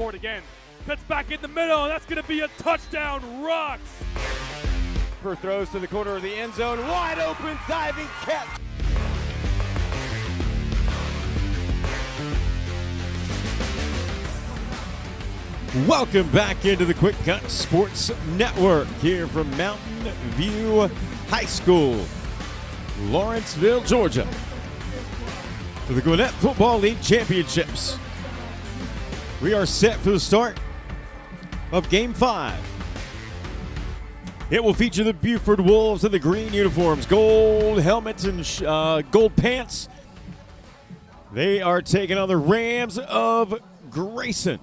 for it again. Cuts back in the middle, and that's going to be a touchdown, Rocks. Buford throws to the corner of the end zone. Wide open, diving catch. Welcome back into the QwikCut Sports Network here from Mountain View High School, Lawrenceville, Georgia, for the Gwinnett Football League Championships. We are set for the start of Game 5. It will feature the Buford Wolves in the green uniforms, gold helmets and gold pants. They are taking on the Rams of Grayson.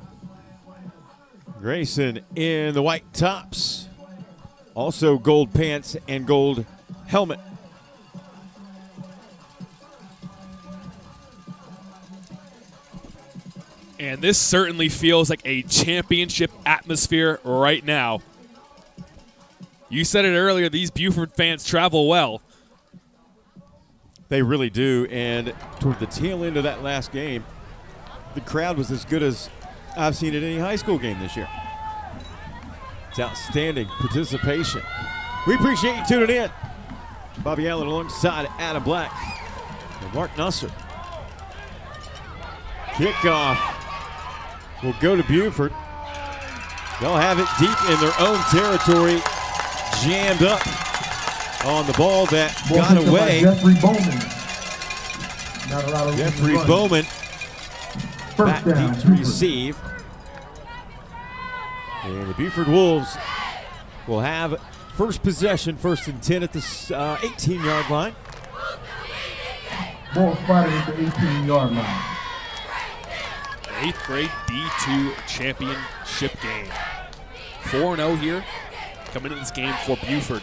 Grayson in the white tops, also gold pants and gold helmet. And this certainly feels like a championship atmosphere right now. You said it earlier, these Buford fans travel well. They really do, and toward the tail end of that last game, the crowd was as good as I've seen at any high school game this year. It's outstanding participation. We appreciate you tuning in. Bobby Allen alongside Adam Black and Mark Nusser. Kickoff will go to Buford. They'll have it deep in their own territory, jammed up on the ball that got away. Jeffrey Bowman. Not a lot of Jeffrey Bowman back deep to receive. And the Buford Wolves will have first possession, 1st and 10 at the 18-yard line. Ball spotted at the 18-yard line. 8th grade D2 championship game. 4-0 here, coming into this game for Buford.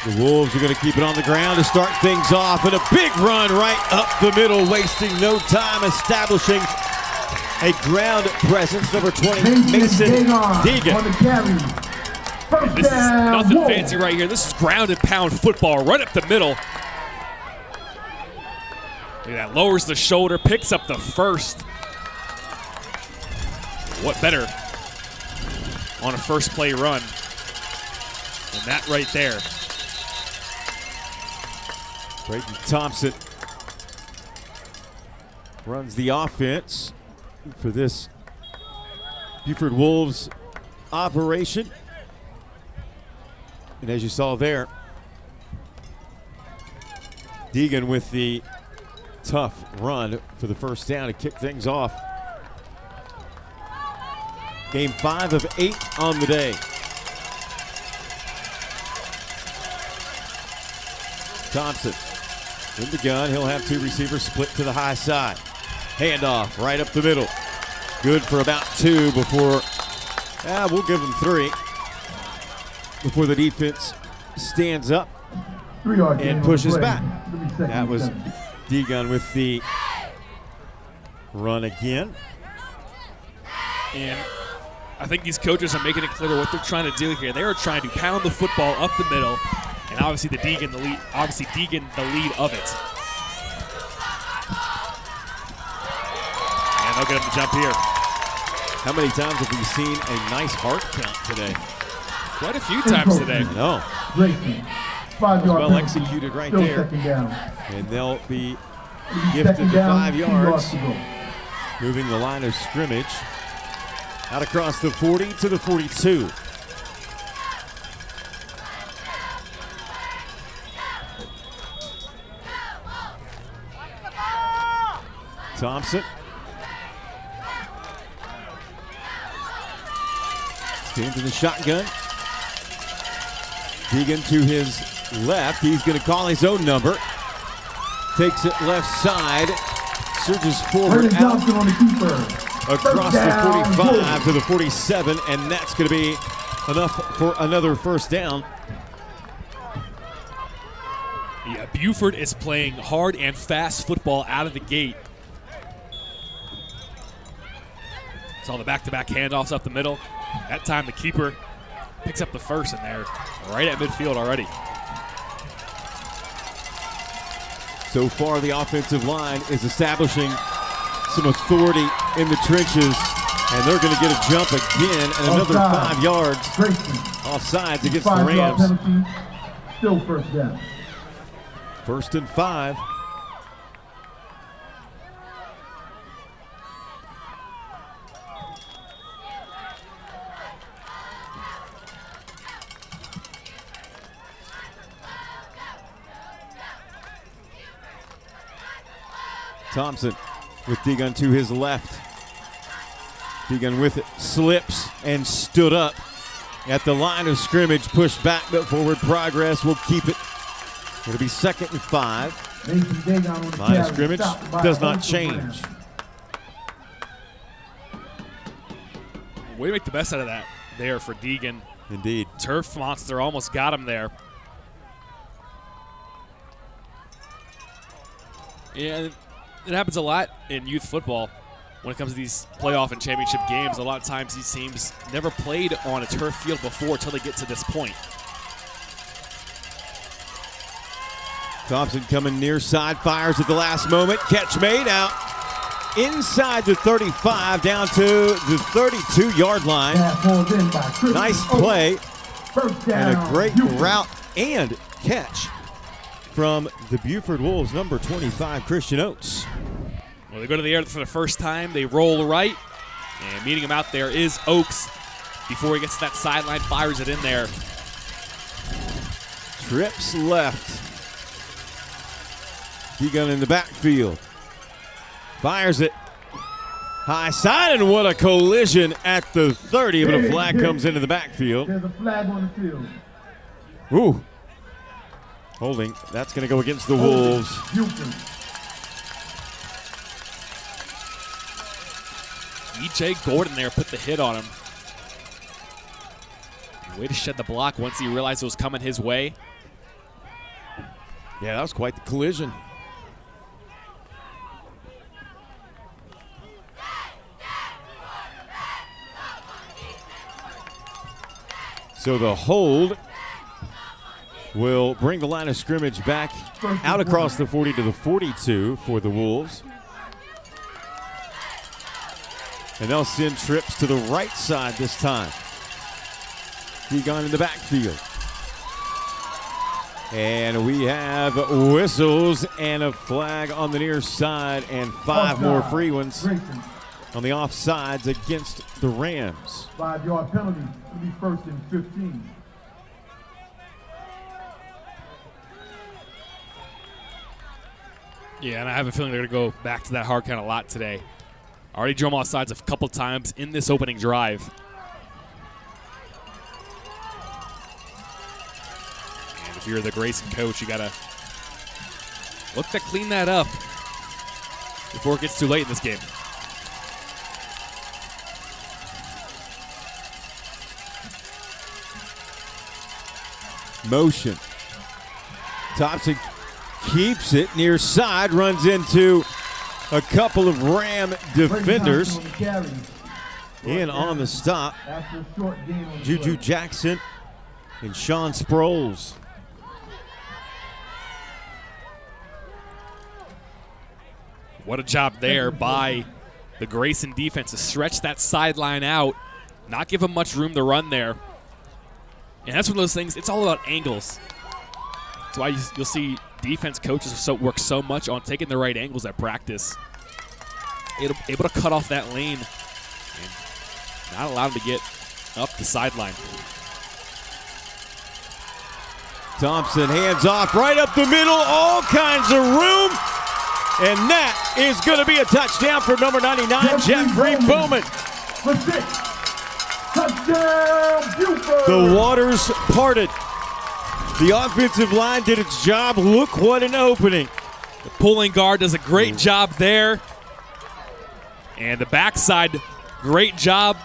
The Wolves are going to keep it on the ground to start things off, and a big run right up the middle, wasting no time, establishing a ground presence. Number 20, Mason Deegan. On the carry. This is nothing fancy right here. This is ground and pound football right up the middle. Look at that, lowers the shoulder, picks up the first. What better on a first play run than that right there? Brayton Thompson runs the offense for this Buford Wolves operation. And as you saw there, Deegan with the tough run for the first down to kick things off. Game 5 of 8 on the day. Thompson in the gun. He'll have 2 receivers split to the high side. Handoff right up the middle. Good for about 2 before, we'll give them 3. Before the defense stands up and pushes back. That was Deegan with the run again. And I think these coaches are making it clear what they're trying to do here. They are trying to pound the football up the middle, and obviously Deegan the lead of it. And they'll get him to jump here. How many times have we seen a nice heart count today? Quite a few times today. No. Grayson. 5-yard Well penalty. executed right Still there. second down. And they'll be gifted Second the down, 5 2 yards. to go. Moving the line of scrimmage out across the 40 to the 42. Thompson. Stands in the shotgun. Deegan to his left. He's going to call his own number. Takes it left side. Surges forward out Johnson on the keeper. across the 45 to the 47, and that's going to be enough for another first down. Yeah, Buford is playing hard and fast football out of the gate. Saw the back-to-back handoffs up the middle. That time the keeper picks up the first in there, right at midfield already. So far, the offensive line is establishing some authority in the trenches, and they're going to get a jump again and another 5 yards. Grayson. Offsides against the 5-yard Rams. penalty. Still first down. 1st and 5. Thompson with Deegan to his left. Deegan with it, slips and stood up at the line of scrimmage, pushed back, but forward progress will keep it. It'll be 2nd and 5. Line of scrimmage does not change. Way to make the best out of that there for Deegan. Indeed. Turf monster almost got him there. Yeah, it happens a lot in youth football when it comes to these playoff and championship games. A lot of times these teams never played on a turf field before until they get to this point. Thompson coming near side, fires at the last moment. Catch made out inside the 35, down to the 32-yard line. Nice play and a great route and catch from the Buford Wolves, number 25, Christian Oates. Well, they go to the air for the first time. They roll right, and meeting him out there is Oaks. Before he gets to that sideline, fires it in there. Trips left. Deegan in the backfield. Fires it. High side, and what a collision at the 30, but a flag comes into the backfield. There's a flag on the field. Ooh. Holding. That's going to go against the Wolves. E.J. Gordon there put the hit on him. Way to shed the block once he realized it was coming his way. Yeah, that was quite the collision. So the hold will bring the line of scrimmage back out across the 40 to the 42 for the Wolves. And they'll send trips to the right side this time. Deegan in the backfield. And we have whistles and a flag on the near side and 5 more free ones on the offsides against the Rams. 5-yard penalty. It'll be 1st and 15. Yeah, and I have a feeling they're going to go back to that hard count a lot today. Already drew them offsides a couple times in this opening drive. And if you're the Grayson coach, you got to look to clean that up before it gets too late in this game. Motion. Thompson keeps it near side, runs into a couple of Ram defenders. In on the stop, Juju Jackson and Sean Sproles. What a job there by the Grayson defense to stretch that sideline out, not give them much room to run there. And that's one of those things, it's all about angles. That's why you'll see defense coaches work so much on taking the right angles at practice. Able to cut off that lane and not allow them to get up the sideline. Thompson hands off right up the middle, all kinds of room. And that is going to be a touchdown for number 99, Jeffrey Bowman. Touchdown, Buford. The waters parted. The offensive line did its job. Look what an opening. The pulling guard does a great job there. And the backside, great job.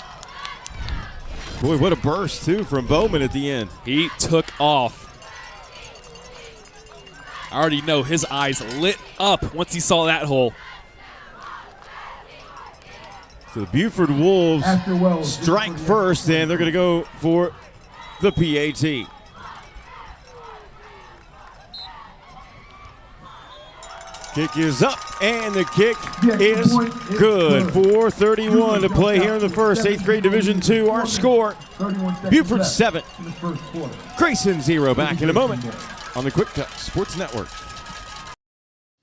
Boy, what a burst, too, from Bowman at the end. He took off. I already know his eyes lit up once he saw that hole. So the Buford Wolves strike first, and they're going to go for the PAT. Kick is up, and the kick is good. 4:31 to play here in the first. 8th grade Division II. Our score, Buford 7, Grayson 0. Back in a moment on the QwikCut Sports Network.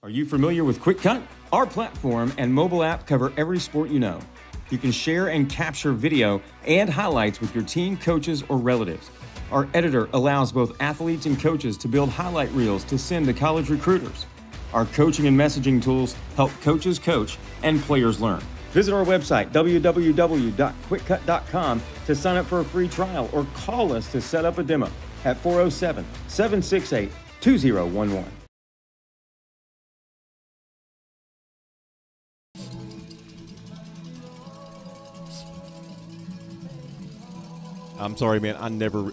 Are you familiar with QwikCut? Our platform and mobile app cover every sport you know. You can share and capture video and highlights with your team, coaches, or relatives. Our editor allows both athletes and coaches to build highlight reels to send to college recruiters. Our coaching and messaging tools help coaches coach and players learn. Visit our website, www.QwikCut.com, to sign up for a free trial or call us to set up a demo at 407-768-2011. I'm sorry, man. I never.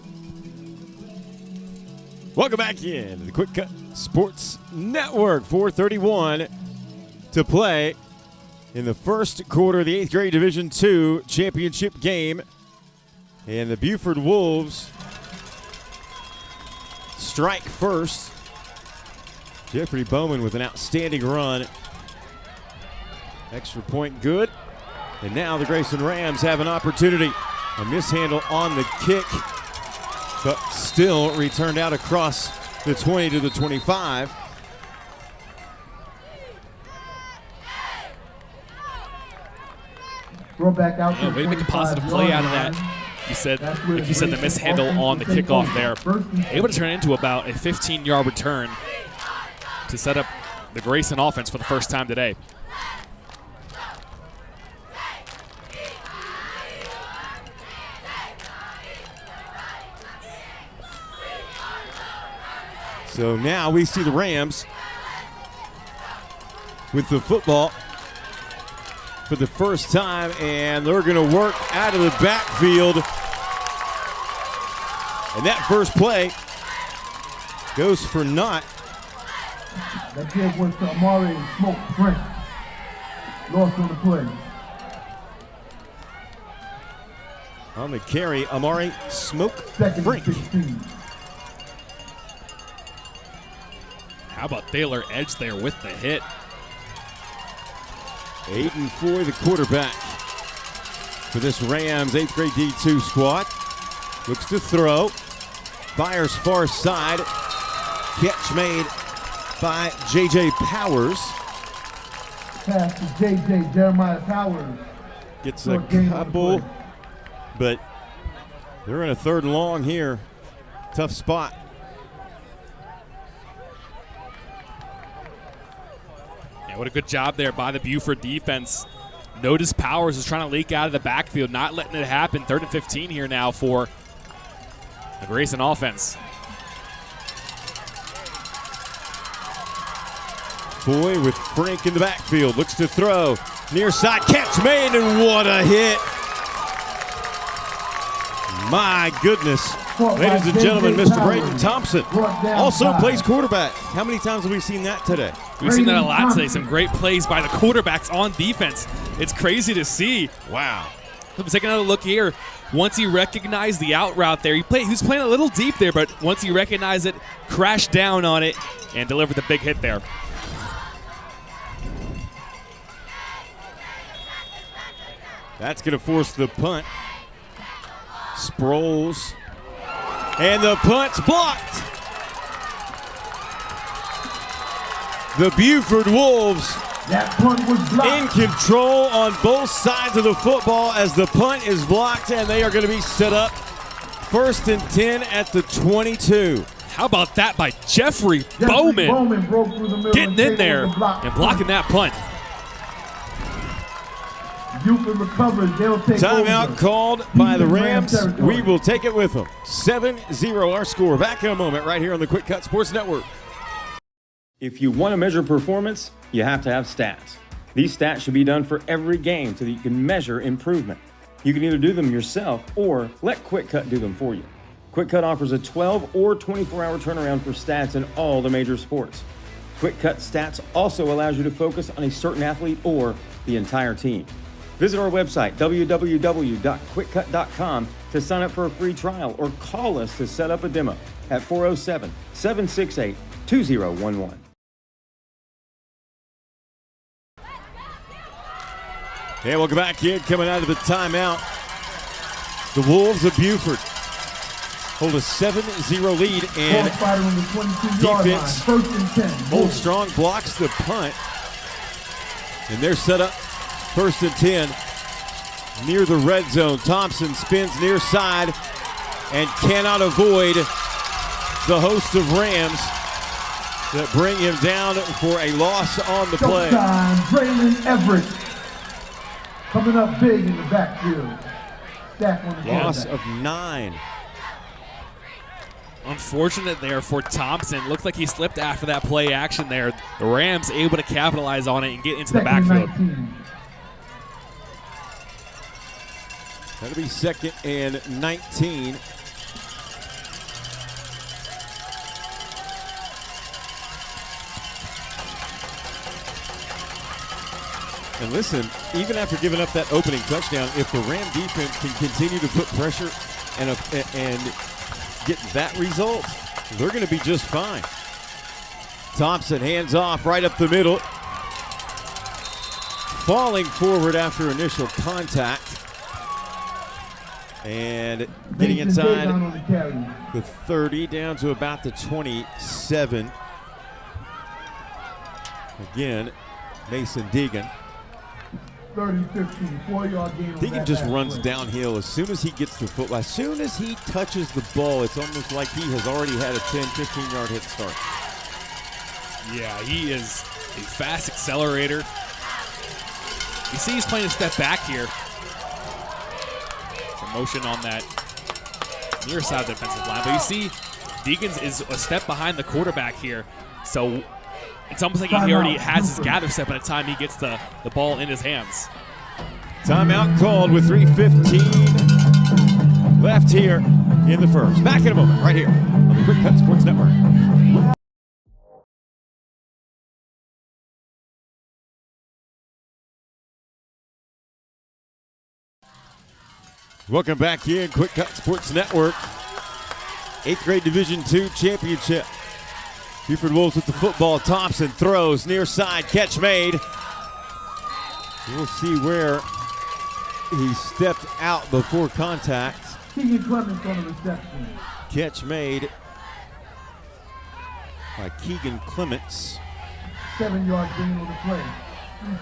Welcome back in to the QwikCut Sports Network. 4:31 to play in the first quarter of the 8th grade Division II championship game. And the Buford Wolves strike first. Jeffrey Bowman with an outstanding run. Extra point good. And now the Grayson Rams have an opportunity. A mishandle on the kick, but still returned out across the 20 to the 25. Throw back out Yeah, way to make a positive play out of that. You said, like you said, the mishandle on the kickoff there. Able to turn it into about a 15-yard return to set up the Grayson offense for the first time today. So now we see the Rams with the football for the first time, and they're going to work out of the backfield. And that first play goes for naught. That kid went to Amari and smoked Frank. Lost on the play. On the carry, Amari smoked Second Frank. and 16. How about Thaler Edge there with the hit? Aiden Foy, the quarterback for this Rams 8th grade D2 squad. Looks to throw. Fires far side. Catch made by J.J. Powers. Pass to J.J. Jeremiah Powers. Gets a couple, but they're in a 3rd and long here. Tough spot. What a good job there by the Buford defense. Notice Powers is trying to leak out of the backfield, not letting it happen. 3rd and 15 here now for the Grayson offense. Foy with Frank in the backfield. Looks to throw. Near side catch made, and what a hit. My goodness. Ladies and gentlemen, Mr. Braden Thompson also plays quarterback. How many times have we seen that today? We've seen that a lot today. Some great plays by the quarterbacks on defense. It's crazy to see. Wow. Let's take another look here. Once he recognized the out route there, he was playing a little deep there, but once he recognized it, crashed down on it and delivered the big hit there. That's going to force the punt. Sproles. And the punt's blocked. The Buford Wolves That punt was blocked. in control on both sides of the football as the punt is blocked, and they are going to be set up 1st and 10 at the 22. How about that by Jeffrey Bowman? Broke through the middle Getting in and there block. and blocking that punt. Buford recovers. They'll take Timeout over. called by the Defense Rams. territory. We will take it with them. 7-0 our score. Back in a moment right here on the QwikCut Sports Network. If you want to measure performance, you have to have stats. These stats should be done for every game so that you can measure improvement. You can either do them yourself or let QwikCut do them for you. QwikCut offers a 12 or 24-hour turnaround for stats in all the major sports. QwikCut Stats also allows you to focus on a certain athlete or the entire team. Visit our website, www.QwikCut.com, to sign up for a free trial or call us to set up a demo at 407-768-2011. And we'll go back in, coming out of the timeout. The Wolves of Buford hold a 7-0 lead, and defense holds strong, blocks the punt. And they're set up 1st and 10 near the red zone. Thompson spins near side and cannot avoid the host of Rams that bring him down for a loss on the play. Braylon Everett coming up big in the backfield. Loss of 9. Unfortunate there for Thompson. Looked like he slipped after that play action there. The Rams able to capitalize on it and get into the backfield. That'll be 2nd and 19. And listen, even after giving up that opening touchdown, if the Ram defense can continue to put pressure and get that result, they're going to be just fine. Thompson hands off right up the middle. Falling forward after initial contact. And getting inside the 30 down to about the 27. Again, Mason Deegan. 30-15, 4-yard gain. Deegan just runs downhill as soon as he gets the football. As soon as he touches the ball, it's almost like he has already had a 10, 15-yard head start. Yeah, he is a fast accelerator. You see he's playing a step back here. Some motion on that near side of the defensive line. But you see Deegan is a step behind the quarterback here. So it's almost like he already has his gather step by the time he gets the ball in his hands. Timeout called with 3:15 left here in the first. Back in a moment, right here on the QwikCut Sports Network. Welcome back in, QwikCut Sports Network. 8th grade Division II championship. Buford Wolves with the football. Thompson throws near side. Catch made. We'll see where he stepped out before contact. Keegan Clements on the reception. Catch made by Keegan Clements. 7-yard gain on the play.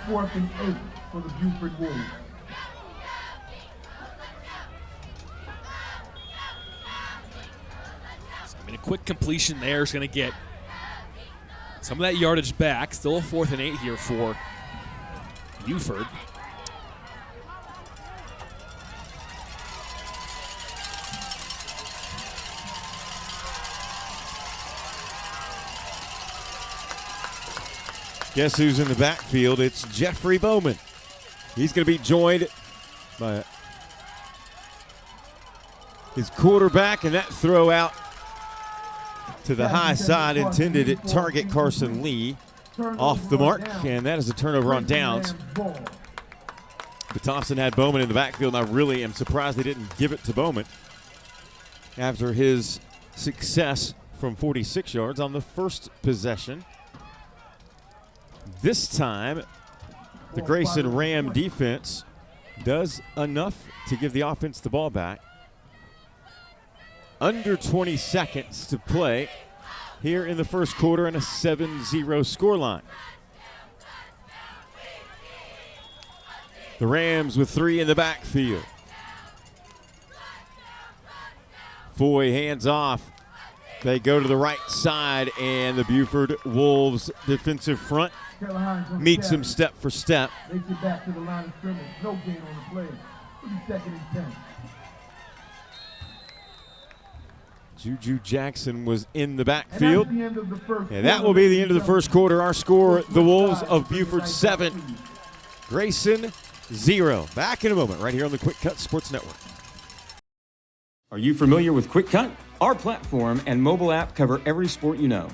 4th and 8 for the Buford Wolves. I mean, a quick completion there is going to get some of that yardage back. Still a 4th and 8 here for Buford. Guess who's in the backfield? It's Jeffrey Bowman. He's going to be joined by his quarterback, and that throw out to the high side intended at target Carson Lee. Off the mark, and that is a turnover on downs. But Thompson had Bowman in the backfield, and I really am surprised they didn't give it to Bowman after his success from 46 yards on the first possession. This time, the Grayson Ram defense does enough to give the offense the ball back. Under 20 seconds to play here in the first quarter and a 7-0 scoreline. The Rams with 3 in the backfield. Foy hands off. They go to the right side, and the Buford Wolves defensive front meets them step for step. They get back to the line of scrimmage. No gain on the play. 2nd and 10. Juju Jackson was in the backfield. And that will be the end of the first quarter. Our score, the Wolves of Buford 7, Grayson 0. Back in a moment right here on the QwikCut Sports Network. Are you familiar with QwikCut? Our platform and mobile app cover every sport you know.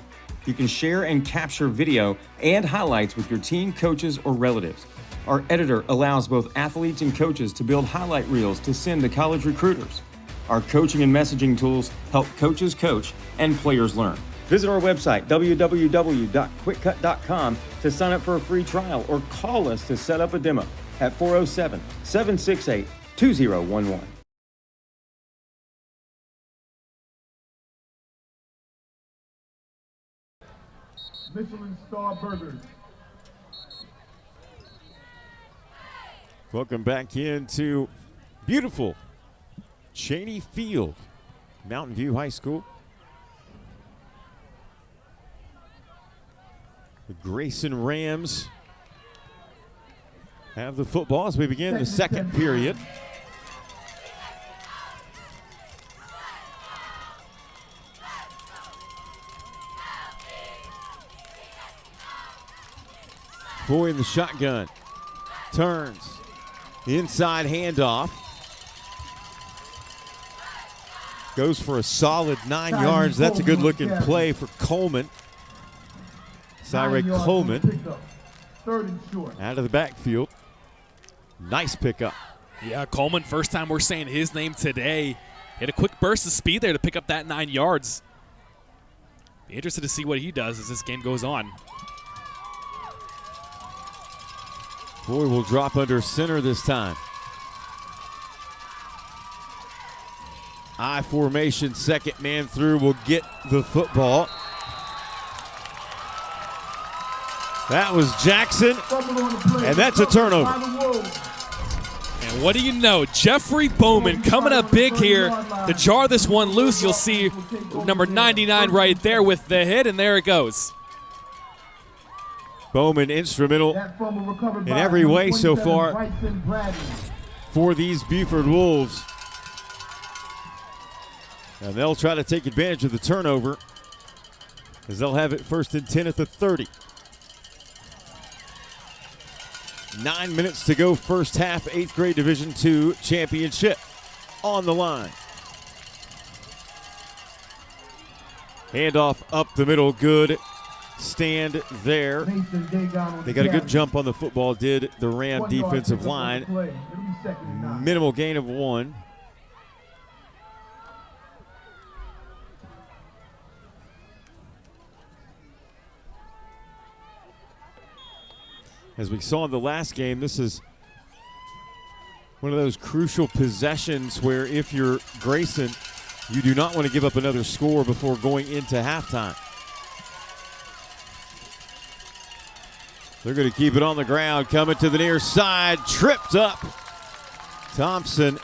You can share and capture video and highlights with your team, coaches, or relatives. Our editor allows both athletes and coaches to build highlight reels to send to college recruiters. Our coaching and messaging tools help coaches coach and players learn. Visit our website, www.QwikCut.com, to sign up for a free trial or call us to set up a demo. at 407-768-2011. Michelin Star Burgers. Welcome back into beautiful Cheney Field, Mountain View High School. The Grayson Rams have the football as we begin the second period. Boy in the shotgun, turns, inside handoff. Goes for a solid 9 yards. That's a good looking play for Coleman. Cyril Coleman out of the backfield. Nice pickup. Yeah, Coleman, first time we're saying his name today. Hit a quick burst of speed there to pick up that 9 yards. Be interested to see what he does as this game goes on. Boy will drop under center this time. I formation, second man through will get the football. That was Jackson, and that's a turnover. And what do you know? Jeffrey Bowman coming up big here to jar this one loose. You'll see number 99 right there with the hit, and there it goes. Bowman instrumental in every way so far for these Buford Wolves. And they'll try to take advantage of the turnover as they'll have it 1st and 10 at the 30. 9 minutes to go, first half, 8th grade Division II championship on the line. Handoff up the middle, good stand there. They got a good jump on the football, did the Ram defensive line. Minimal gain of 1. As we saw in the last game, this is one of those crucial possessions where if you're Grayson, you do not want to give up another score before going into halftime. They're going to keep it on the ground, coming to the near side, tripped up. Thompson,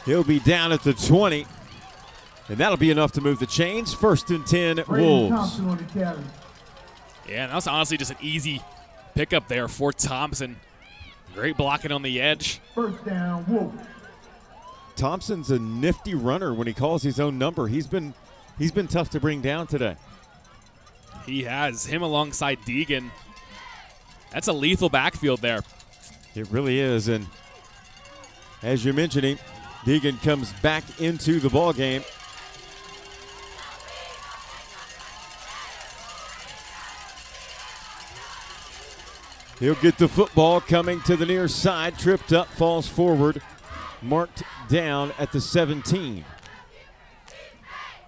he'll be down at the 20, and that'll be enough to move the chains. 1st and 10, Wolves. Yeah, and that was honestly just an easy pickup there for Thompson. Great blocking on the edge. 1st down, Wolves. Thompson's a nifty runner when he calls his own number. He's been tough to bring down today. He has him alongside Deegan. That's a lethal backfield there. It really is, and as you're mentioning, Deegan comes back into the ball game. He'll get the football coming to the near side, tripped up, falls forward, marked down at the 17.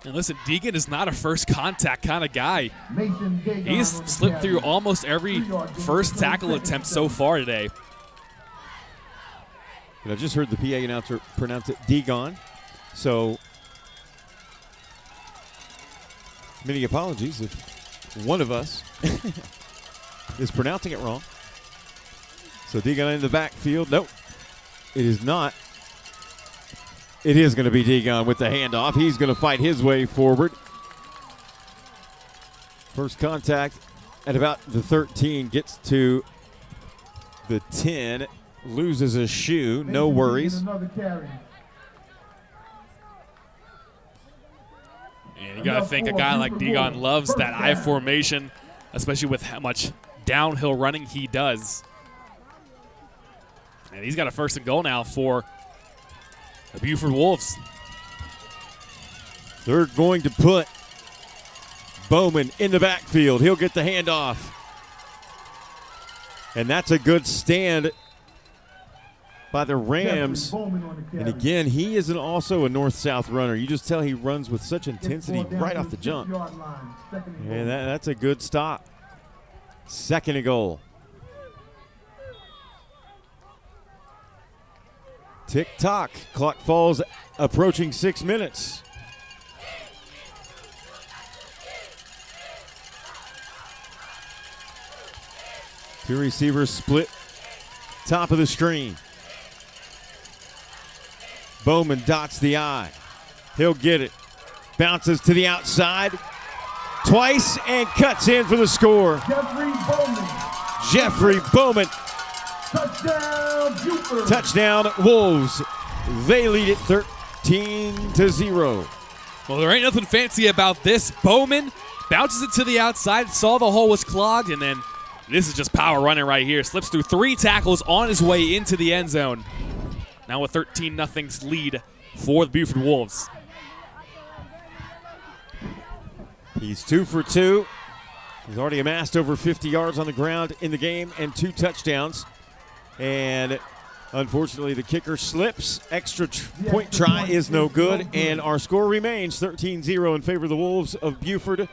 And listen, Deegan is not a first contact kind of guy. He's slipped through almost every first tackle attempt so far today. And I just heard the PA announcer pronounce it Deegan, so many apologies if one of us is pronouncing it wrong. So Deegan in the backfield. Nope, it is not. It is going to be Deegan with the handoff. He's going to fight his way forward. First contact at about the 13, gets to the 10, loses a shoe, no worries. And you got to think a guy like Deegan loves that I formation, especially with how much downhill running he does. And he's got a 1st and goal now for the Buford Wolves. They're going to put Bowman in the backfield. He'll get the handoff. And that's a good stand by the Rams. And again, he is also a north-south runner. You just tell he runs with such intensity right off the jump. And that's a good stop. 2nd and goal. Tick-tock. Clock falls approaching 6 minutes. Two receivers split. Top of the screen. Bowman dots the I. He'll get it. Bounces to the outside. Twice and cuts in for the score. Jeffrey Bowman. Touchdown, Buford. Touchdown, Wolves. They lead it 13-0. Well, there ain't nothing fancy about this. Bowman bounces it to the outside, saw the hole was clogged, and then this is just power running right here. Slips through 3 tackles on his way into the end zone. Now a 13-0 lead for the Buford Wolves. He's 2 for 2. He's already amassed over 50 yards on the ground in the game and 2 touchdowns. And unfortunately, the kicker slips. Extra point try is no good. And our score remains 13-0 in favor of the Wolves of Buford.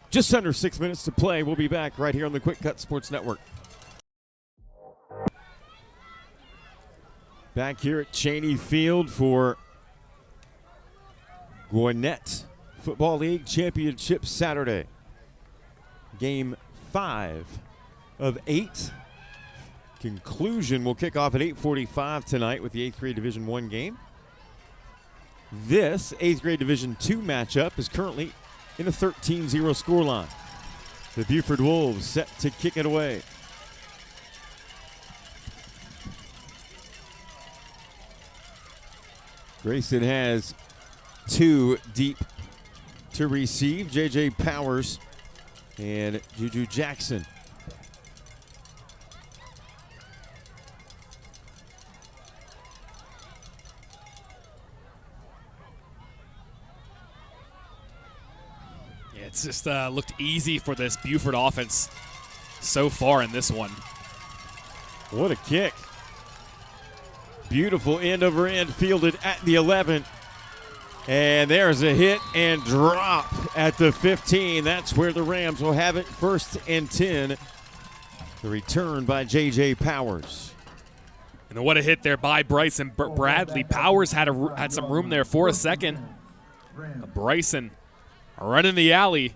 Just under 6 minutes to play. We'll be back right here on the QwikCut Sports Network. Back here at Cheney Field for Gwinnett Football League Championship Saturday. Game 5 of 8. Conclusion will kick off at 8:45 tonight with the 8th grade Division I game. This 8th grade Division II matchup is currently in a 13-0 scoreline. The Buford Wolves set to kick it away. Grayson has 2 deep to receive. J.J. Powers and Juju Jackson. Yeah, it's just looked easy for this Buford offense so far in this one. What a kick. Beautiful end over end fielded at the 11. And there's a hit and drop at the 15. That's where the Rams will have it. 1st and 10. The return by J.J. Powers. And what a hit there by Bryson Bradley. Powers had some room there for a second. Bryson running the alley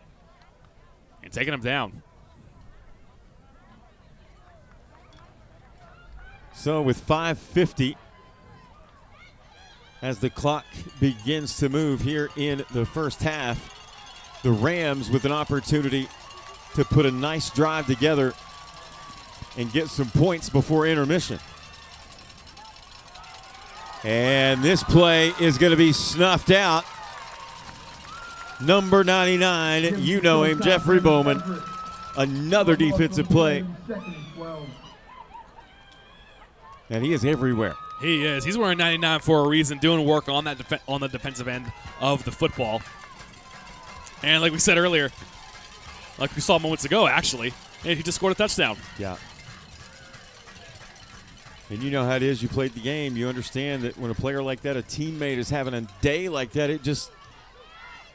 and taking him down. So with 5:50 as the clock begins to move here in the first half, the Rams with an opportunity to put a nice drive together and get some points before intermission. And this play is going to be snuffed out. Number 99, you know him, Jeffrey Bowman. Another defensive play. And he is everywhere. He is. He's wearing 99 for a reason, doing work on that on the defensive end of the football. And like we said earlier, like we saw moments ago, actually, and he just scored a touchdown. Yeah. And you know how it is. You played the game. You understand that when a player like that, a teammate is having a day like that, it just,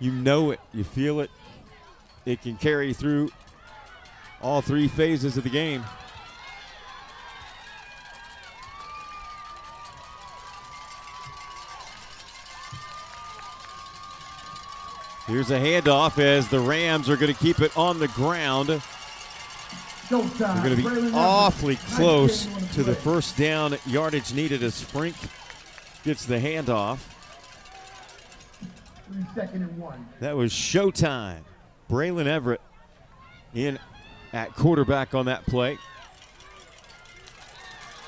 you know it. You feel it. It can carry through all 3 phases of the game. Here's a handoff as the Rams are going to keep it on the ground. They're going to be awfully close to the first down yardage needed as Frink gets the handoff. 2nd and 1. That was showtime. Braylon Everett in at quarterback on that play.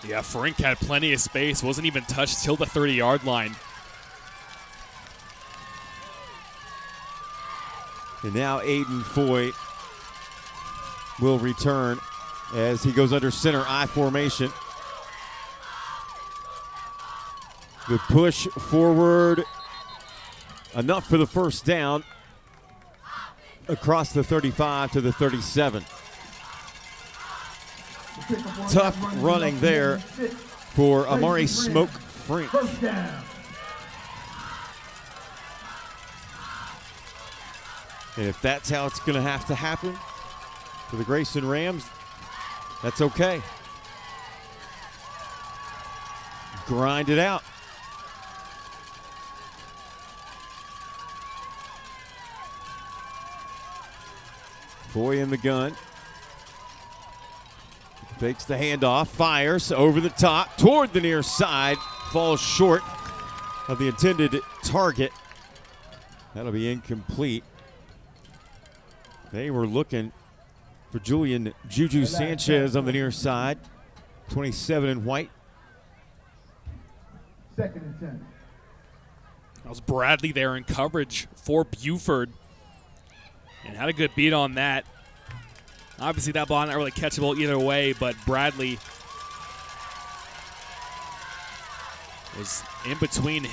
Yeah, Frink had plenty of space, wasn't even touched till the 30-yard line. And now Aiden Foy will return as he goes under center I formation. The push forward, enough for the first down across the 35 to the 37. Tough running there for Amari Smoke Frink. First down. And if that's how it's going to have to happen for the Grayson Rams, that's okay. Grind it out. Foy in the gun. Fakes the handoff, fires over the top toward the near side, falls short of the intended target. That'll be incomplete. They were looking for Julian Juju Sanchez on the near side, 27 in white. 2nd and 10. That was Bradley there in coverage for Buford, and had a good beat on that. Obviously, that ball not really catchable either way, but Bradley was in between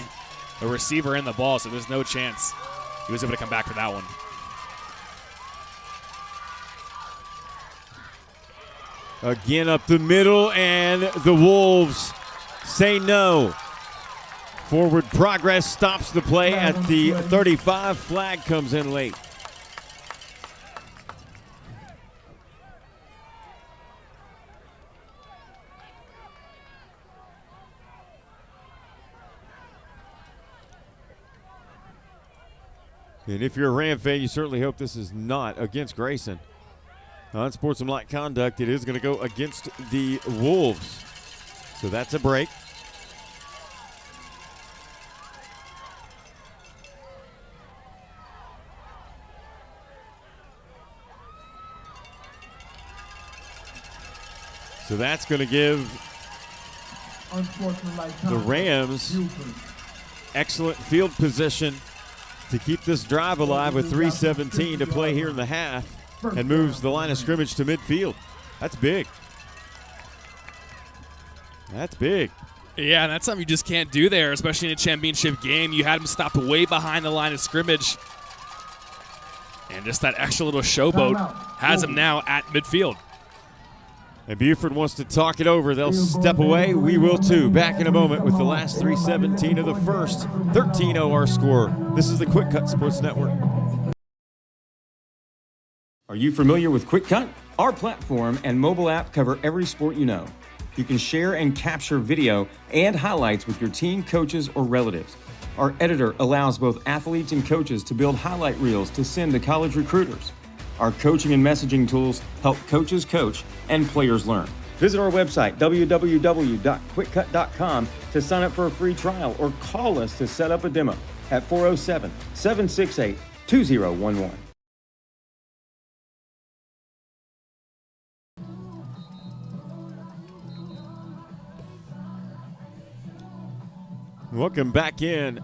the receiver and the ball, so there's no chance he was able to come back for that one. Again up the middle, and the Wolves say no. Forward progress stops the play at the 35. Flag comes in late. And if you're a Ram fan, you certainly hope this is not against Grayson. Unsportsmanlike conduct, it is going to go against the Wolves. So that's a break. So that's going to give the Rams excellent field position to keep this drive alive with 3:17 to play here in the half, and moves the line of scrimmage to midfield. That's big. That's big. Yeah, and that's something you just can't do there, especially in a championship game. You had him stopped way behind the line of scrimmage, and just that extra little showboat has him now at midfield. And Buford wants to talk it over. They'll step away. We will too. Back in a moment with the last 3:17 of the first. 13-0 our score. This is the QwikCut Sports Network. Are you familiar with QwikCut? Our platform and mobile app cover every sport you know. You can share and capture video and highlights with your team, coaches, or relatives. Our editor allows both athletes and coaches to build highlight reels to send to college recruiters. Our coaching and messaging tools help coaches coach and players learn. Visit our website, www.QwikCut.com, to sign up for a free trial or call us to set up a demo at 407-768-2011. Welcome back in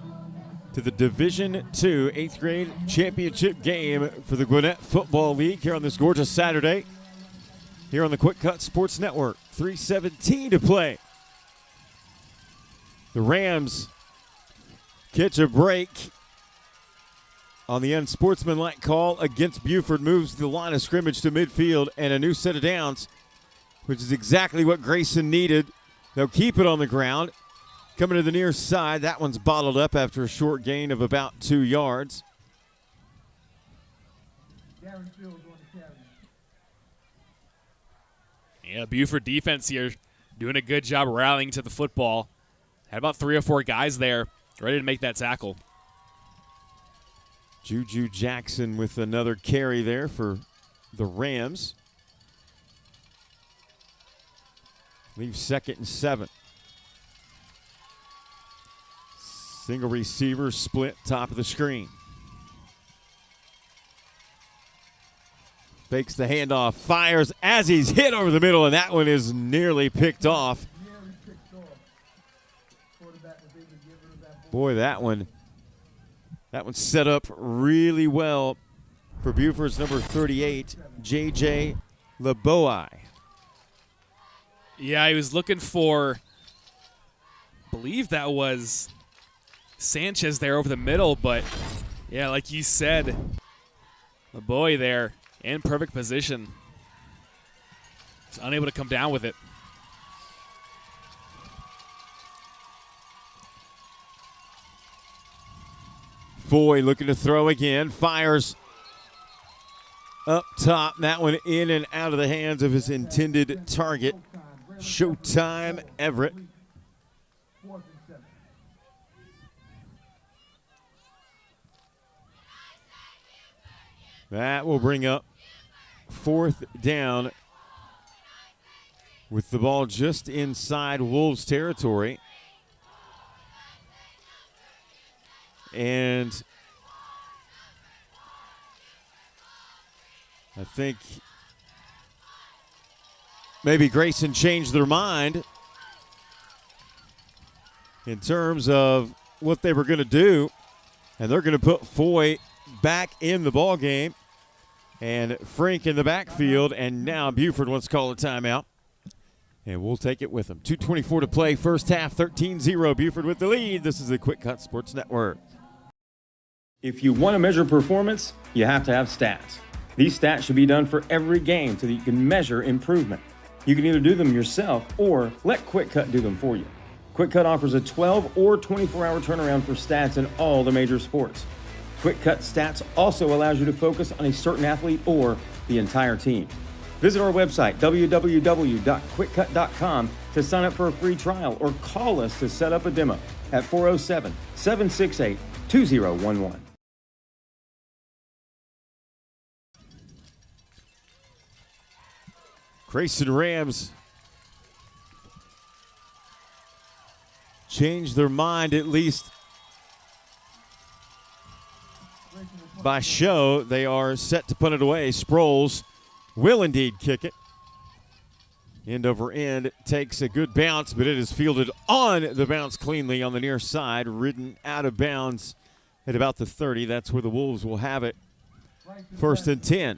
to the Division II 8th grade championship game for the Gwinnett Football League here on this gorgeous Saturday here on the QwikCut Sports Network. 3:17 to play. The Rams catch a break on the unsportsmanlike call against Buford, moves the line of scrimmage to midfield and a new set of downs, which is exactly what Grayson needed. They'll keep it on the ground. Coming to the near side, that one's bottled up after a short gain of about 2 yards. Yeah, Buford defense here doing a good job rallying to the football. Had about 3 or 4 guys there ready to make that tackle. Juju Jackson with another carry there for the Rams. Leaves 2nd and 7. Single receiver split top of the screen. Fakes the handoff, fires as he's hit over the middle, and that one is nearly picked off. Boy, that one set up really well for Buford's number 38, J.J. LeBoai. Yeah, he was looking for, I believe that was Sanchez there over the middle, but yeah, like you said, the boy there in perfect position. He's unable to come down with it. Foy looking to throw again, fires up top. That one in and out of the hands of his intended target, Showtime Everett. That will bring up 4th down with the ball just inside Wolves territory. And I think maybe Grayson changed their mind in terms of what they were going to do. And they're going to put Foy back in the ball game and Frank in the backfield. And now Buford wants to call a timeout. And we'll take it with them. 2:24 to play, first half, 13-0. Buford with the lead. This is the QwikCut Sports Network. If you want to measure performance, you have to have stats. These stats should be done for every game so that you can measure improvement. You can either do them yourself or let QwikCut do them for you. QwikCut offers a 12 or 24-hour turnaround for stats in all the major sports. QwikCut Stats also allows you to focus on a certain athlete or the entire team. Visit our website, www.QwikCut.com, to sign up for a free trial or call us to set up a demo at 407-768-2011. Grayson Rams changed their mind, at least by show. They are set to put it away. Sproles will indeed kick it. End over end, takes a good bounce, but it is fielded on the bounce cleanly on the near side, ridden out of bounds at about the 30. That's where the Wolves will have it. 1st and 10.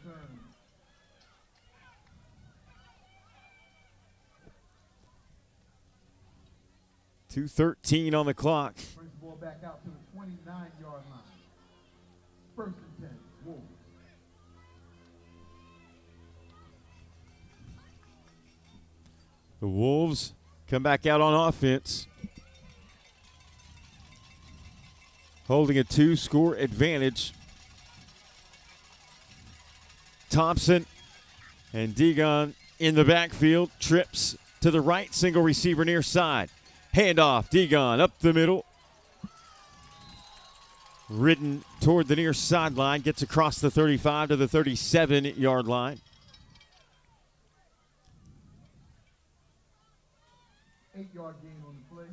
2:13 on the clock. Brings the ball back out to the 29-yard line. 1st and 10, Wolves. The Wolves come back out on offense, holding a 2-score advantage. Thompson and Degon in the backfield. Trips to the right, single receiver near side. Handoff, Degon up the middle. Ridden toward the near sideline, gets across the 35 to the 37-yard line. 8-yard gain on the play,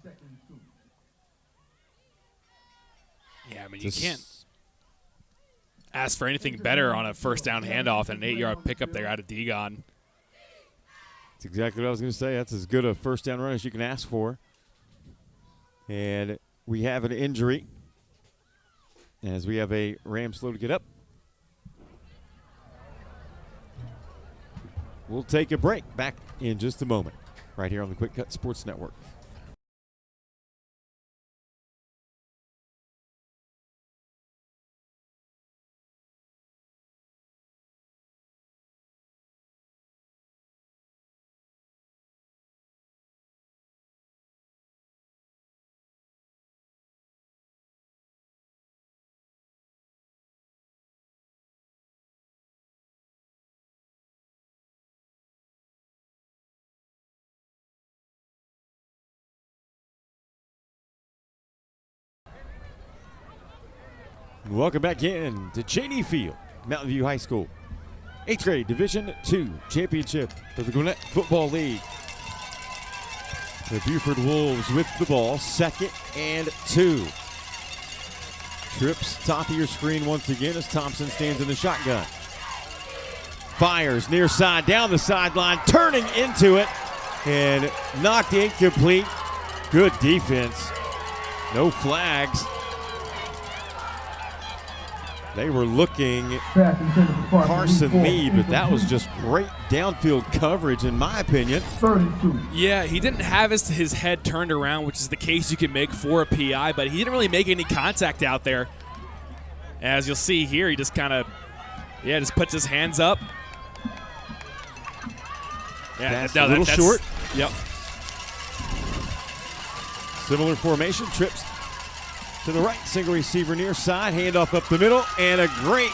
2nd and 2. Yeah, I mean, you can't ask for anything better on a first down handoff and an 8-yard pickup there out of Degon. That's exactly what I was going to say. That's as good a first down run as you can ask for. And we have an injury as we have a Ram slow to get up. We'll take a break. Back in just a moment right here on the QwikCut Sports Network. Welcome back in to Cheney Field, Mountain View High School. 8th grade Division II championship for the Gwinnett Football League. The Buford Wolves with the ball, 2nd and 2. Trips top of your screen once again as Thompson stands in the shotgun. Fires near side, down the sideline, turning into it, and knocked incomplete. Good defense. No flags. They were looking Carson Lee, but that was just great downfield coverage, in my opinion. 32. Yeah, he didn't have his head turned around, which is the case you can make for a PI, but he didn't really make any contact out there. As you'll see here, he just kind of, just puts his hands up. Yeah, that's a little short. Yep. Similar formation, trips to the right, single receiver near side, handoff up the middle, and a great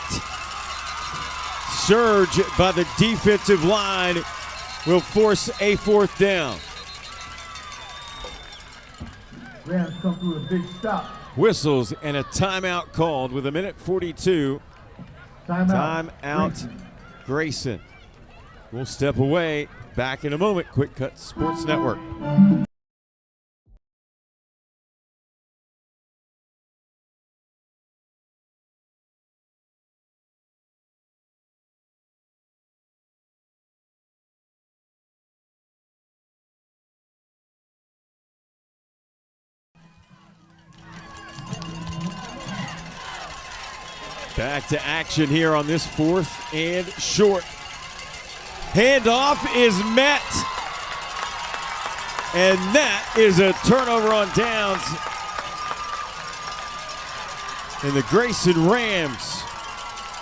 surge by the defensive line will force a 4th down. Rams come through a big stop. Whistles and a timeout called with 1:42. Timeout Grayson. We'll step away. Back in a moment. QwikCut Sports Network. Back to action here on this 4th and short. Handoff is met. And that is a turnover on downs. And the Grayson Rams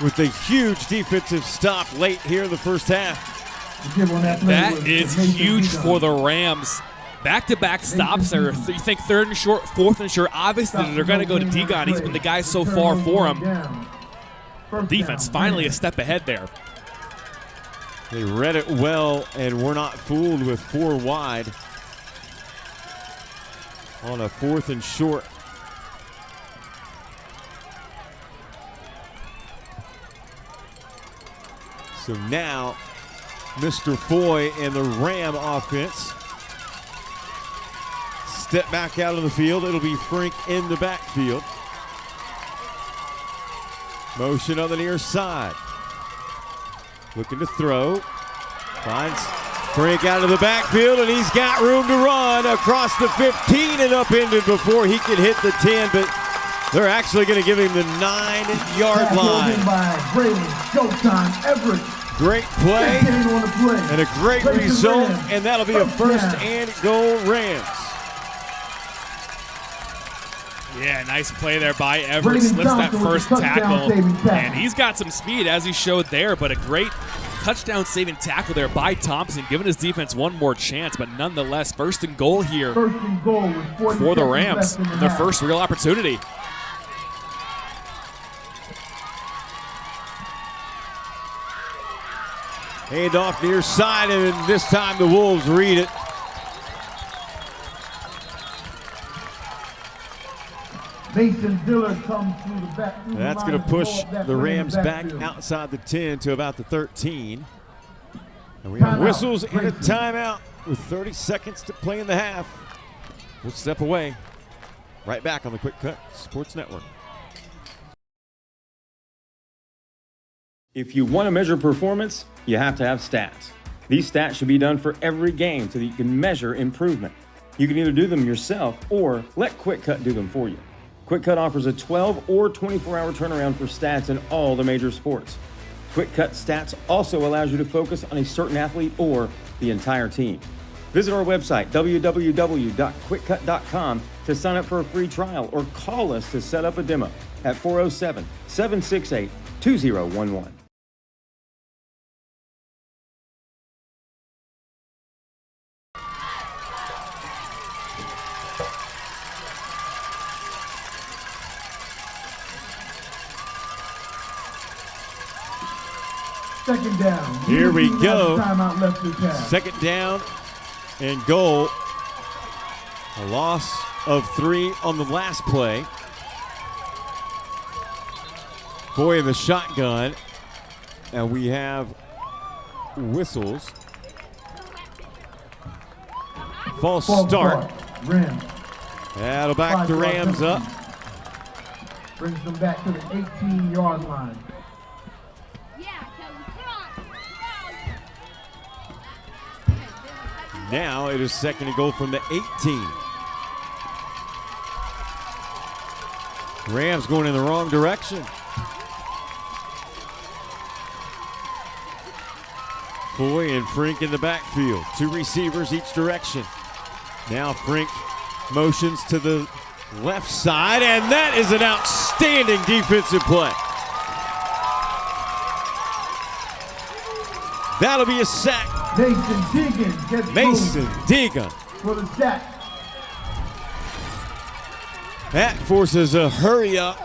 with a huge defensive stop late here in the first half. That is huge for the Rams. Back-to-back stops. You think 3rd and short, 4th and short. Obviously, they're going to go to Degon. He's been the guy so far for him. Defense finally a step ahead there. They read it well and were not fooled with 4 wide on a 4th and short. So now Mr. Foy and the Ram offense step back out of the field. It'll be Frink in the backfield. Motion on the near side. Looking to throw. Finds Frink out of the backfield, and he's got room to run across the 15 and upended before he can hit the 10, but they're actually going to give him the 9-yard line. Great play and a great result, and that'll be a 1st and goal Rams. Yeah, nice play there by Everett. Slips that first tackle, and he's got some speed as he showed there, but a great touchdown-saving tackle there by Thompson, giving his defense one more chance, but nonetheless, 1st and goal here for the Rams, their first real opportunity. Hand off near side, and this time the Wolves read it. Mason Dillard comes through the back. That's going to push the Rams back outside the 10 to about the 13. And we have whistles and a timeout with 30 seconds to play in the half. We'll step away. Right back on the QwikCut Sports Network. If you want to measure performance, you have to have stats. These stats should be done for every game so that you can measure improvement. You can either do them yourself or let QwikCut do them for you. QwikCut offers a 12 or 24-hour turnaround for stats in all the major sports. QwikCut Stats also allows you to focus on a certain athlete or the entire team. Visit our website, www.QwikCut.com, to sign up for a free trial or call us to set up a demo at 407-768-2011. Second down. Here we go. Timeout left this half. 2nd down and goal. A loss of 3 on the last play. Boy in the shotgun. And we have whistles. False start. Rams. That'll back the Rams up. Brings them back to the 18-yard line. Now it is 2nd and goal from the 18. Rams going in the wrong direction. Foy and Frink in the backfield. 2 receivers each direction. Now Frink motions to the left side, and that is an outstanding defensive play. That'll be a sack. Mason Deegan gets Mason Deegan for the sack. That forces a hurry up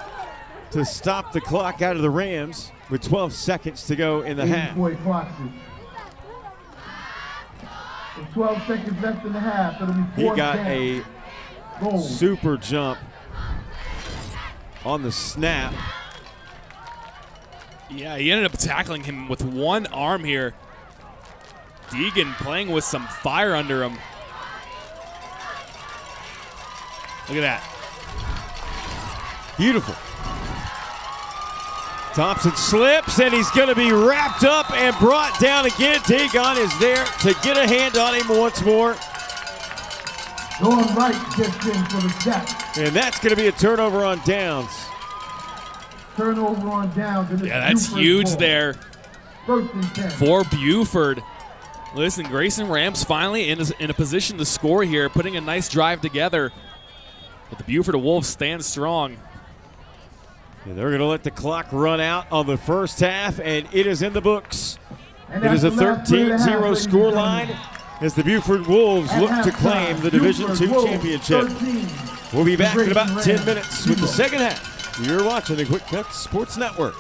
to stop the clock out of the Rams with 12 seconds to go in the half. Boy clocks it. With 12 seconds left in the half, it'll be 4th He got down. a super jump on the snap. Yeah, he ended up tackling him with one arm here. Deegan playing with some fire under him. Look at that. Beautiful. Thompson slips, and he's going to be wrapped up and brought down again. Dagon is there to get a hand on him once more. Going right gets in for the sack. And that's going to be a turnover on downs. Turnover on downs. And Yeah, that's Buford huge ball. there First and 10. for Buford. Listen, Grayson Rams finally in a position to score here, putting a nice drive together. But the Buford Wolves stand strong. And they're going to let the clock run out on the first half, and it is in the books. And It is that's a the last play of the half, 13-0 ladies and scoreline gentlemen. as the Buford Wolves At look to halftime, claim the Division Buford II Wolves, championship. 13, We'll be back in Grayson about 10 Rams, minutes with the 0. second half. You're watching the Quick Cut Sports Network.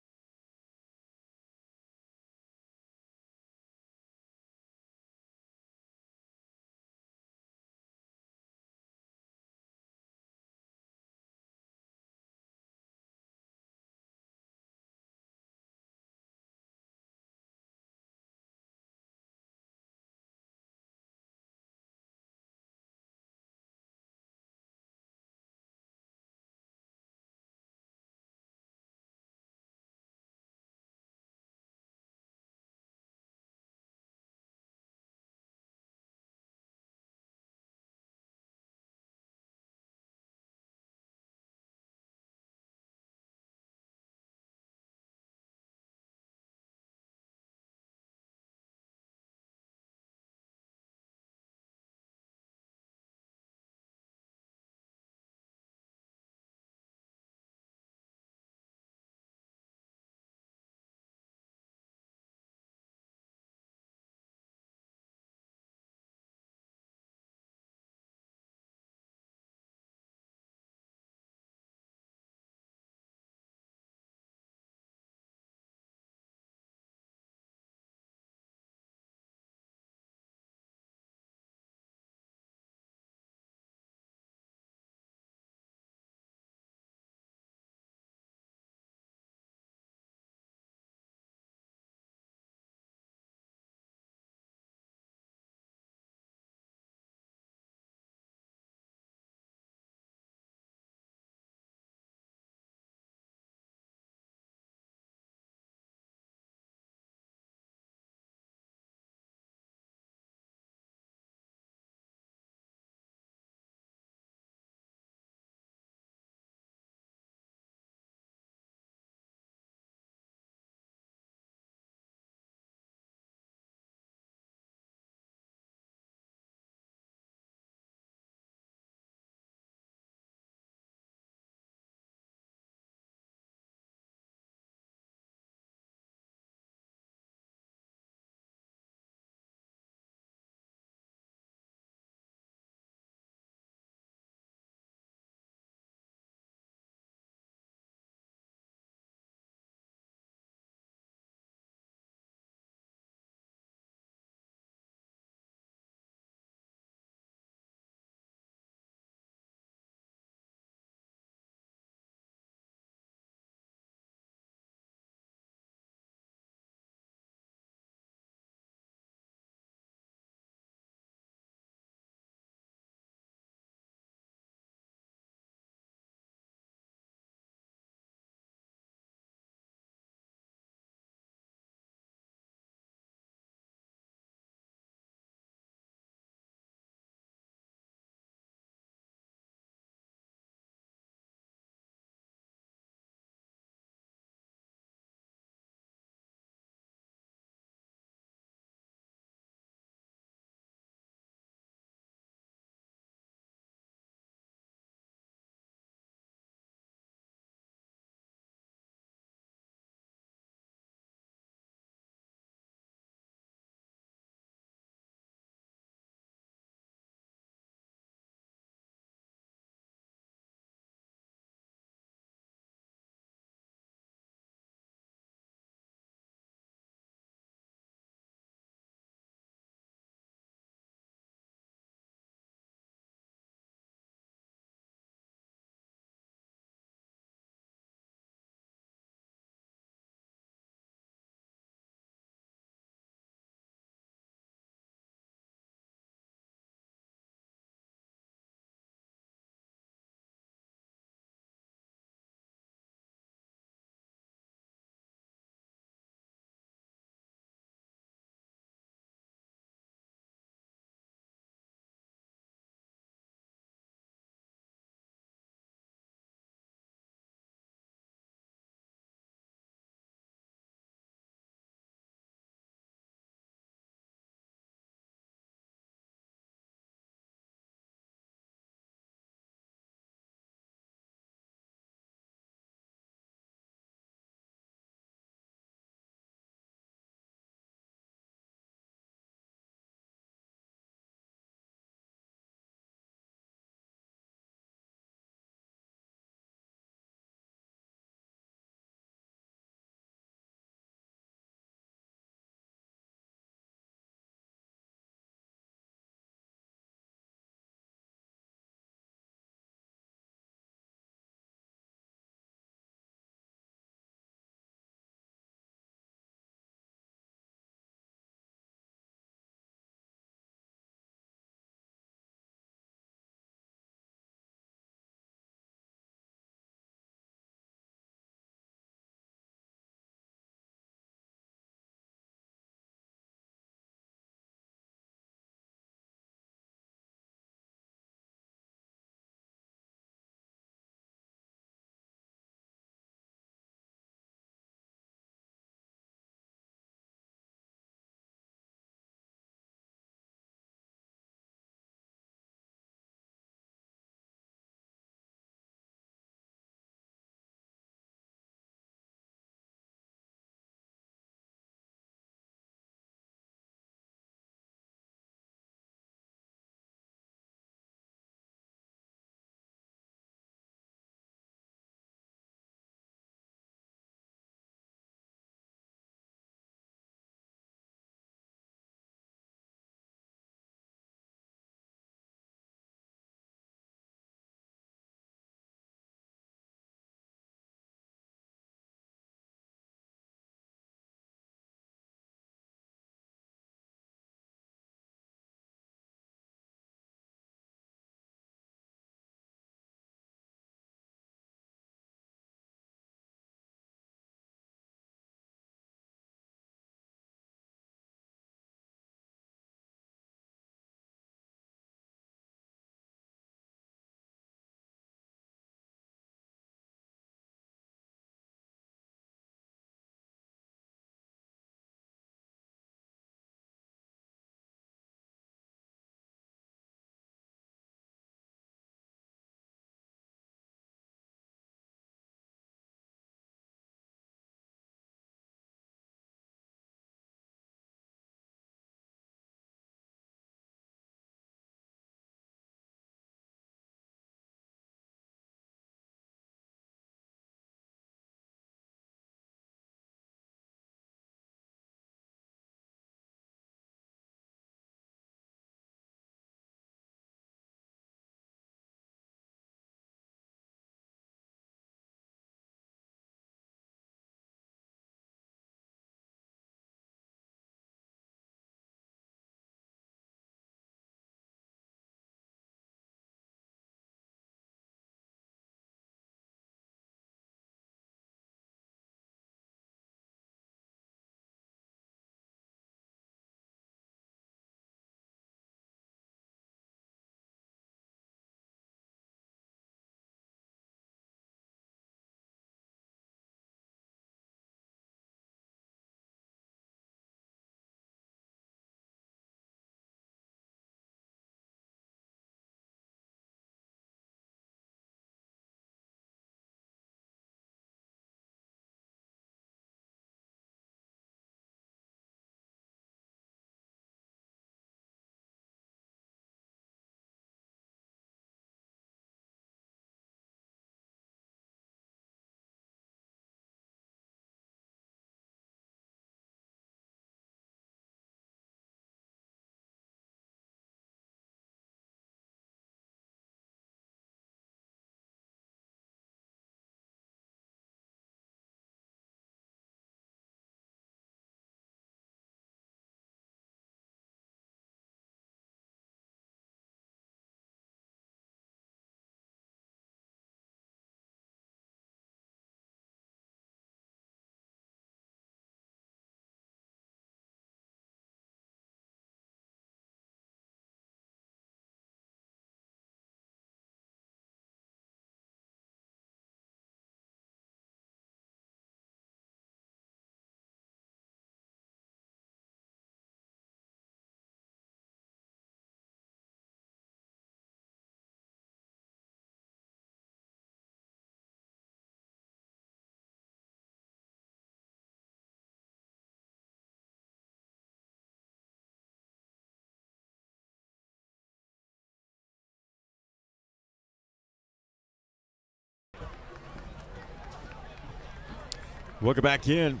Welcome back in.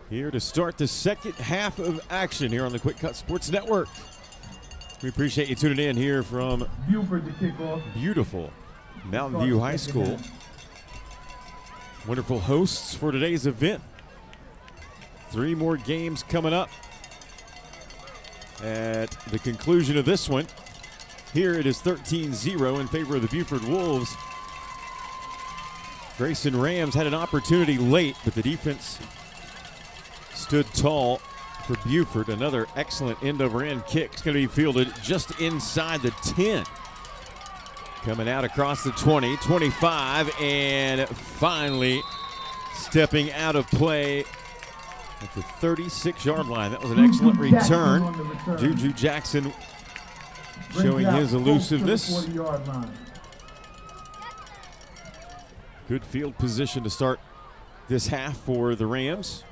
Here to start the second half of action here on the QwikCut Sports Network. We appreciate you tuning in here from Buford to kick off. beautiful Mountain View High School. Wonderful hosts for today's event. 3 more games coming up at the conclusion of this one. Here it is 13-0 in favor of the Buford Wolves. Grayson Rams had an opportunity late, but the defense stood tall for Buford. Another excellent end-over-end kick. It's going to be fielded just inside the 10. Coming out across the 20, 25, and finally stepping out of play at the 36-yard line. That was an excellent return. Juju Jackson showing his elusiveness. Good field position to start this half for the Rams.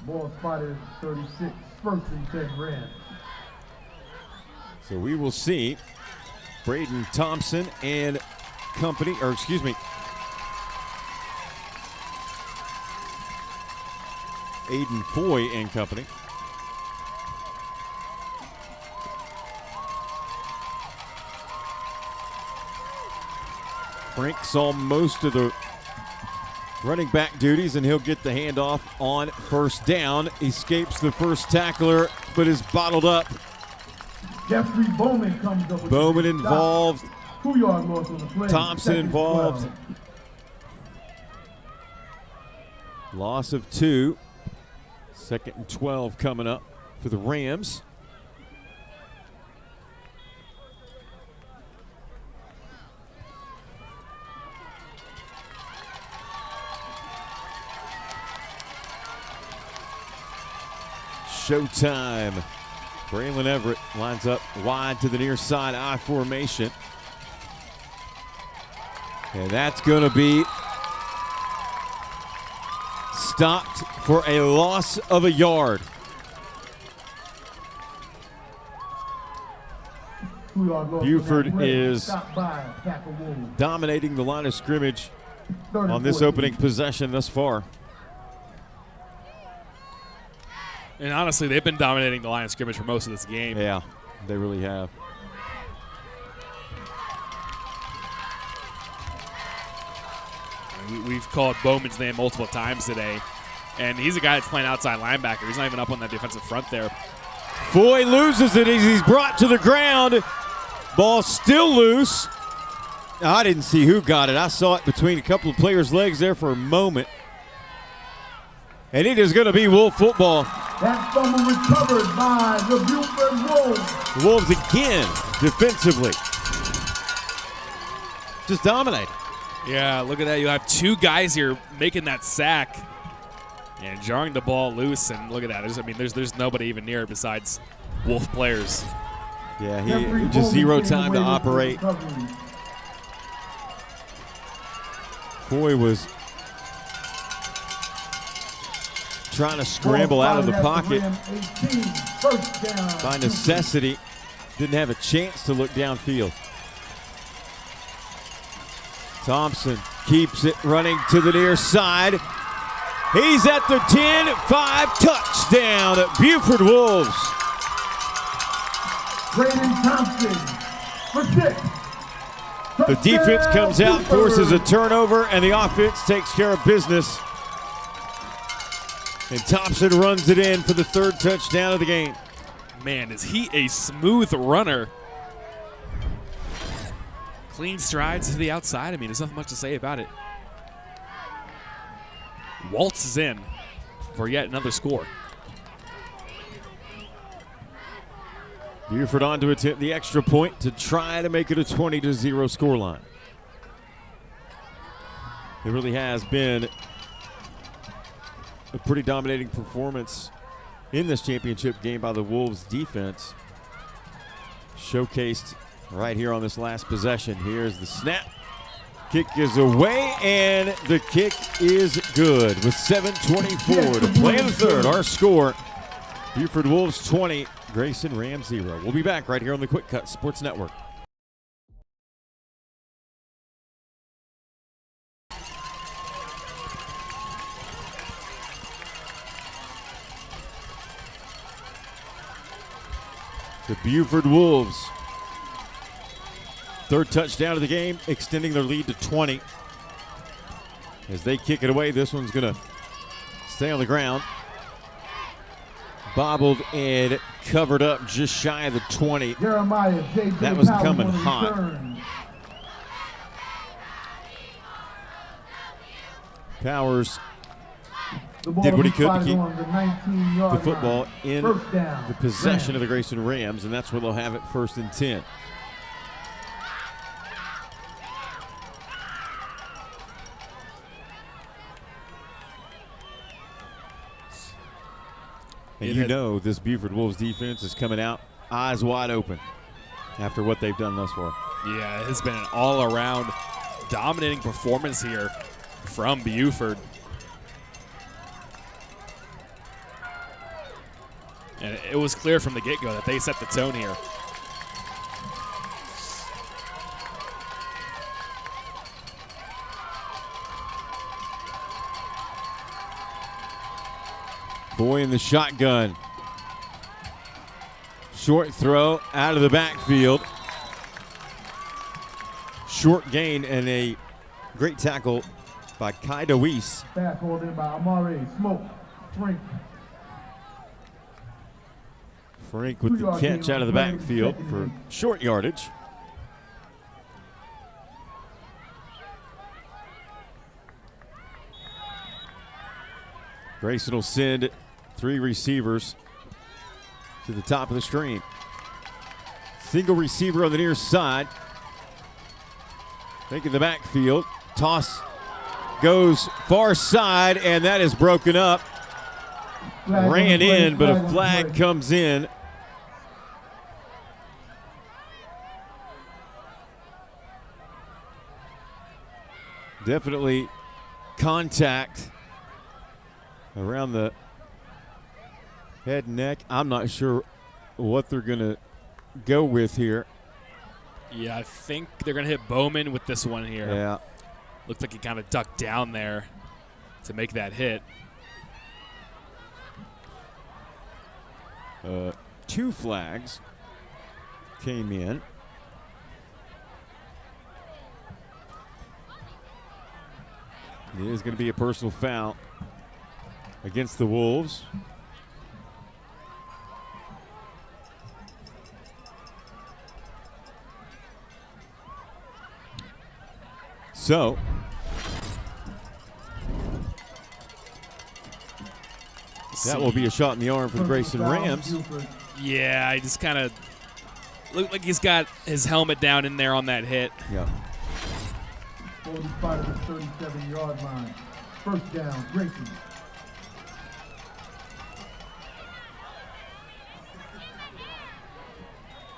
Ball spotted 36, first and 10 Rams. So we will see Braden Thompson and company, or excuse me, Aiden Foy and company. Frank saw most of the running back duties, and he'll get the handoff on first down. Escapes the first tackler, but is bottled up. Jeffrey Bowman comes up with Bowman involved. 2-yard loss on the play. Thompson involved. Loss of 2. 2nd and 12 coming up for the Rams. Showtime. Braylon Everett lines up wide to the near side I formation. And that's going to be stopped for a loss of a yard. Buford is dominating the line of scrimmage on this opening possession thus far. And honestly, they've been dominating the line of scrimmage for most of this game. Yeah, they really have. We've called Bowman's name multiple times today, and he's a guy that's playing outside linebacker. He's not even up on that defensive front there. Foy loses it as he's brought to the ground. Ball still loose. I didn't see who got it. I saw it between a couple of players' legs there for a moment. And it is going to be Wolf football. That fumble recovered by the Buford Wolves. The Wolves again, defensively. Just dominating. Yeah, look at that. You have 2 guys here making that sack and jarring the ball loose. And look at that. There's nobody even near it besides Wolf players. Yeah, he just zero time to operate. Foy was trying to scramble out of the pocket by necessity. Didn't have a chance to look downfield. Thompson keeps it running to the near side. He's at the 10-5 touchdown at Buford Wolves. Braden Thompson for 6. The defense comes out, forces a turnover, and the offense takes care of business. And Thompson runs it in for the 3rd touchdown of the game. Man, is he a smooth runner. Clean strides to the outside. There's nothing much to say about it. Waltzes in for yet another score. Buford on to attempt the extra point to try to make it a 20-0 scoreline. It really has been a pretty dominating performance in this championship game by the Wolves defense. Showcased right here on this last possession. Here's the snap. Kick is away, and the kick is good with 7:24 to play in the 3rd. Our score, Buford Wolves 20, Grayson Rams 0. We'll be back right here on the Quick Cut Sports Network. The Buford Wolves. Third touchdown of the game, extending their lead to 20. As they kick it away, this one's going to stay on the ground. Bobbled and covered up just shy of the 20. Jeremiah J.J. That was Powers coming on the hot. return. Powers The ball did what he was could to spotted keep on the 19-yard the football line. in First down. the possession Rams. of the Grayson Rams, and that's where they'll have it 1st and 10. And you know this Buford Wolves defense is coming out eyes wide open after what they've done thus far. Yeah, it has been an all-around dominating performance here from Buford. And it was clear from the get-go that they set the tone here. Boy in the shotgun. Short throw out of the backfield. Short gain and a great tackle by Kai DeWeese. Pass hold in by Amari Smoke Frank. Frank with the catch out of the backfield for short yardage. Grayson will send 3 receivers to the top of the screen. Single receiver on the near side. Making the backfield. Toss goes far side, and that is broken up. Ran in, but a flag comes in. Definitely contact around the head and neck. I'm not sure what they're going to go with here. Yeah, I think they're going to hit Bowman with this one here. Yeah. Looks like he kind of ducked down there to make that hit. 2 flags came in. It is going to be a personal foul against the Wolves. So, that will be a shot in the arm for the Grayson Rams. Yeah, I just kind of looked like he's got his helmet down in there on that hit. Yeah. Ball was spotted at the 37-yard line. First down, Grayson.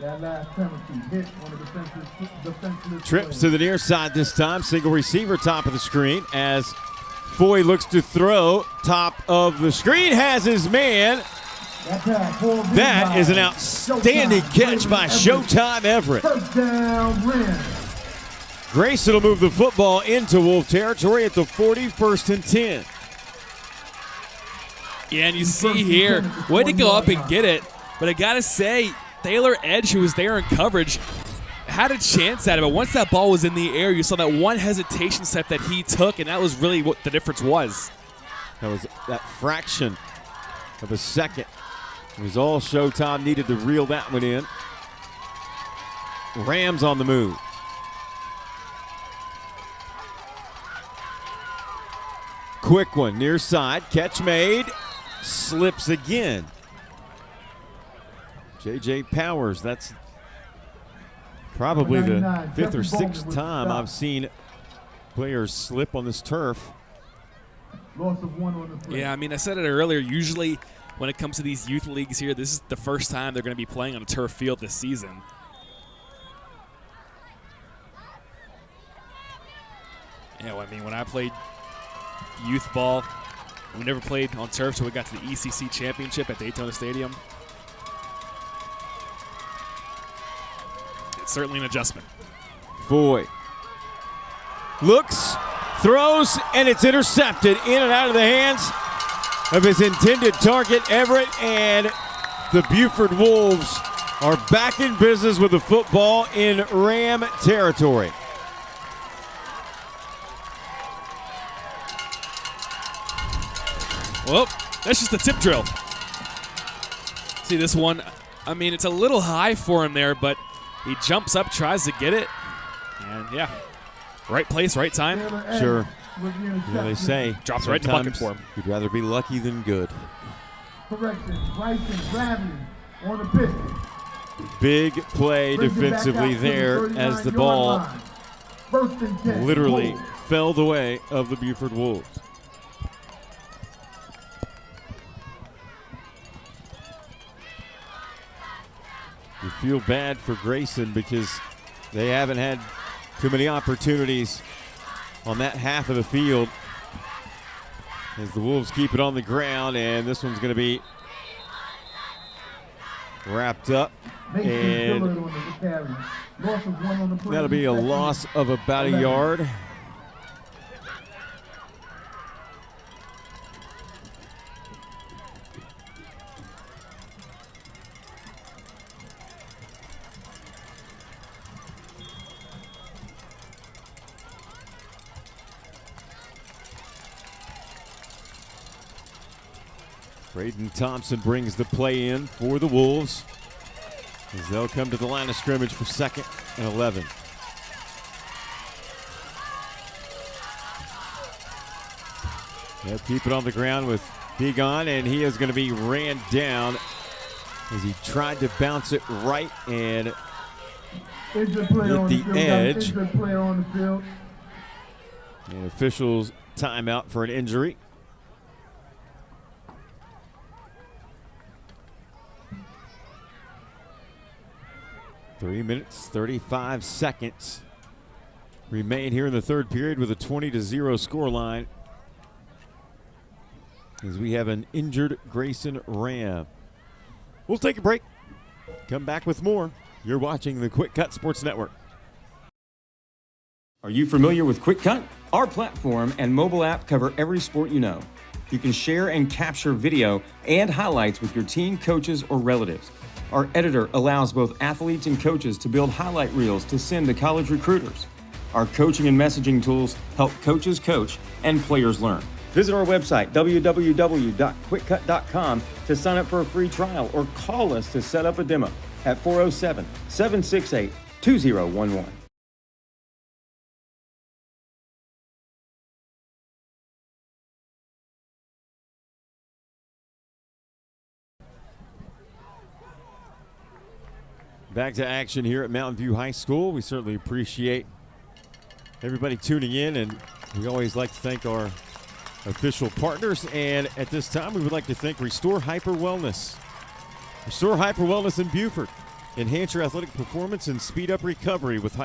That last penalty hit on the defenseless Trips play. to the near side this time. Single receiver top of the screen as Foy looks to throw. Top of the screen has his man. That is an outstanding catch by Showtime Everett. First down, Rams. Grayson will move the football into Wolf territory at the 41st and 10. Yeah, and you see here, way to go up and get it. But I got to say, Taylor Edge, who was there in coverage, had a chance at it. But once that ball was in the air, you saw that one hesitation step that he took, and that was really what the difference was. That was that fraction of a second. It was all Showtime needed to reel that one in. Rams on the move. Quick one, near side, catch made, slips again. J.J. Powers, that's probably the 5th or 6th time I've seen players slip on this turf. Loss of 1 on the play. Yeah, I mean, I said it earlier, usually when it comes to these youth leagues here, this is the first time they're going to be playing on a turf field this season. Yeah, well, I mean, when I played youth ball, We never played on turf until we got to the ECC Championship at Daytona Stadium. It's certainly an adjustment. Foy looks, throws, and it's intercepted in and out of the hands of his intended target, Everett, and the Buford Wolves are back in business with the football in Ram territory. Well, that's just a tip drill. See this one, I mean, it's a little high for him there, but he jumps up, tries to get it, and yeah, right place, right time. Sure. Yeah, they say drops right in the bucket for him. You'd rather be lucky than good. Correction, Grayson Gravity on the pitch. Big play defensively there as the ball literally fell the way of the Buford Wolves. You feel bad for Grayson because they haven't had too many opportunities on that half of the field as the Wolves keep it on the ground, and this one's going to be wrapped up, and that'll be a loss of about a yard. Braden Thompson brings the play in for the Wolves as they'll come to the line of scrimmage for 2nd and 11. They'll keep it on the ground with Degon, and he is going to be ran down as he tried to bounce it right and hit the edge. And officials timeout for an injury. Three minutes, 35 seconds remain here in the third period with a 20-0 scoreline as we have an injured Grayson Ram. We'll take a break. Come back with more. You're watching the QwikCut Sports Network. Are you familiar with QwikCut? Our platform and mobile app cover every sport you know. You can share and capture video and highlights with your team, coaches, or relatives. Our editor allows both athletes and coaches to build highlight reels to send to college recruiters. Our coaching and messaging tools help coaches coach and players learn. Visit our website, www.QwikCut.com, to sign up for a free trial or call us to set up a demo at 407-768-2011. Back to action here at Mountain View High School. We certainly appreciate everybody tuning in, and we always like to thank our official partners. And at this time, we would like to thank Restore Hyper Wellness. Restore Hyper Wellness in Buford. Enhance your athletic performance and speed up recovery with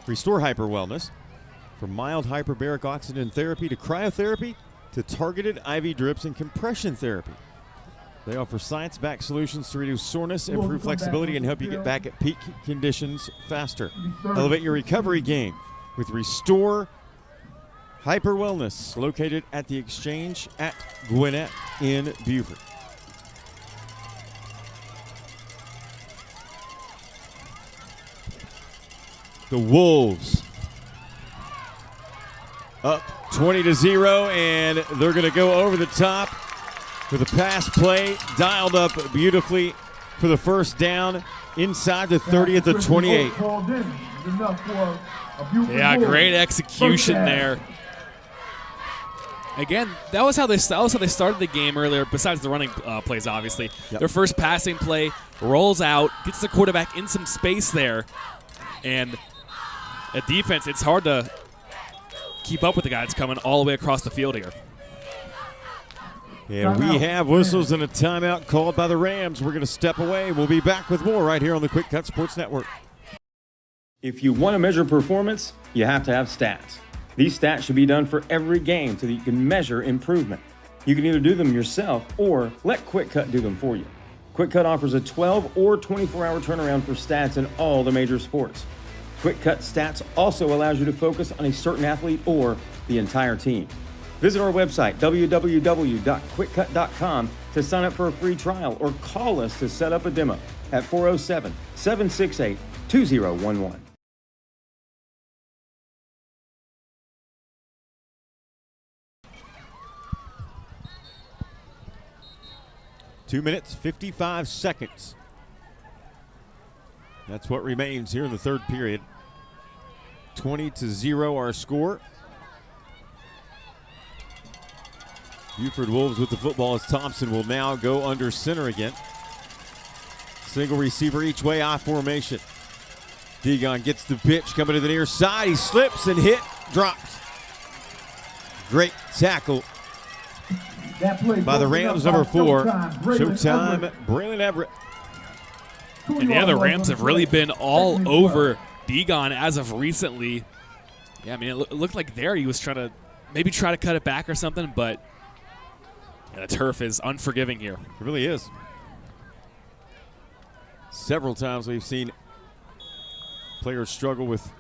Restore Hyper Wellness. From mild hyperbaric oxygen therapy to cryotherapy to targeted IV drips and compression therapy. They offer science-backed solutions to reduce soreness, improve flexibility, and help you get back at peak conditions faster. Elevate your recovery game with Restore Hyper Wellness, located at the Exchange at Gwinnett in Buford. The Wolves up 20-0, and they're going to go over the top with a pass play dialed up beautifully for the first down inside the 30 at the 28. Yeah, great execution there. Again, that was how they started the game earlier, besides the running plays, obviously. Yep. Their first passing play rolls out, gets the quarterback in some space there. And at defense, it's hard to keep up with the guy that's coming all the way across the field here. And we have whistles and a timeout called by the Rams. We're going to step away. We'll be back with more right here on the QwikCut Sports Network. If you want to measure performance, you have to have stats. These stats should be done for every game so that you can measure improvement. You can either do them yourself or let QwikCut do them for you. QwikCut offers a 12 or 24-hour turnaround for stats in all the major sports. QwikCut Stats also allows you to focus on a certain athlete or the entire team. Visit our website, www.QwikCut.com, to sign up for a free trial or call us to set up a demo at 407-768-2011. 2 minutes, 55 seconds. That's what remains here in the third period. 20-0 our score. Buford Wolves with the football as Thompson will now go under center again. Single receiver each way, I formation. Degon gets the pitch coming to the near side. He slips and dropped. Great tackle by the Rams, number 4. Showtime, Braylon Everett. And yeah, the Rams have really been all over Degon as of recently. Yeah, I mean, it looked like there he was trying to maybe try to cut it back or something, but yeah, the turf is unforgiving here. It really is. Several times we've seen players struggle with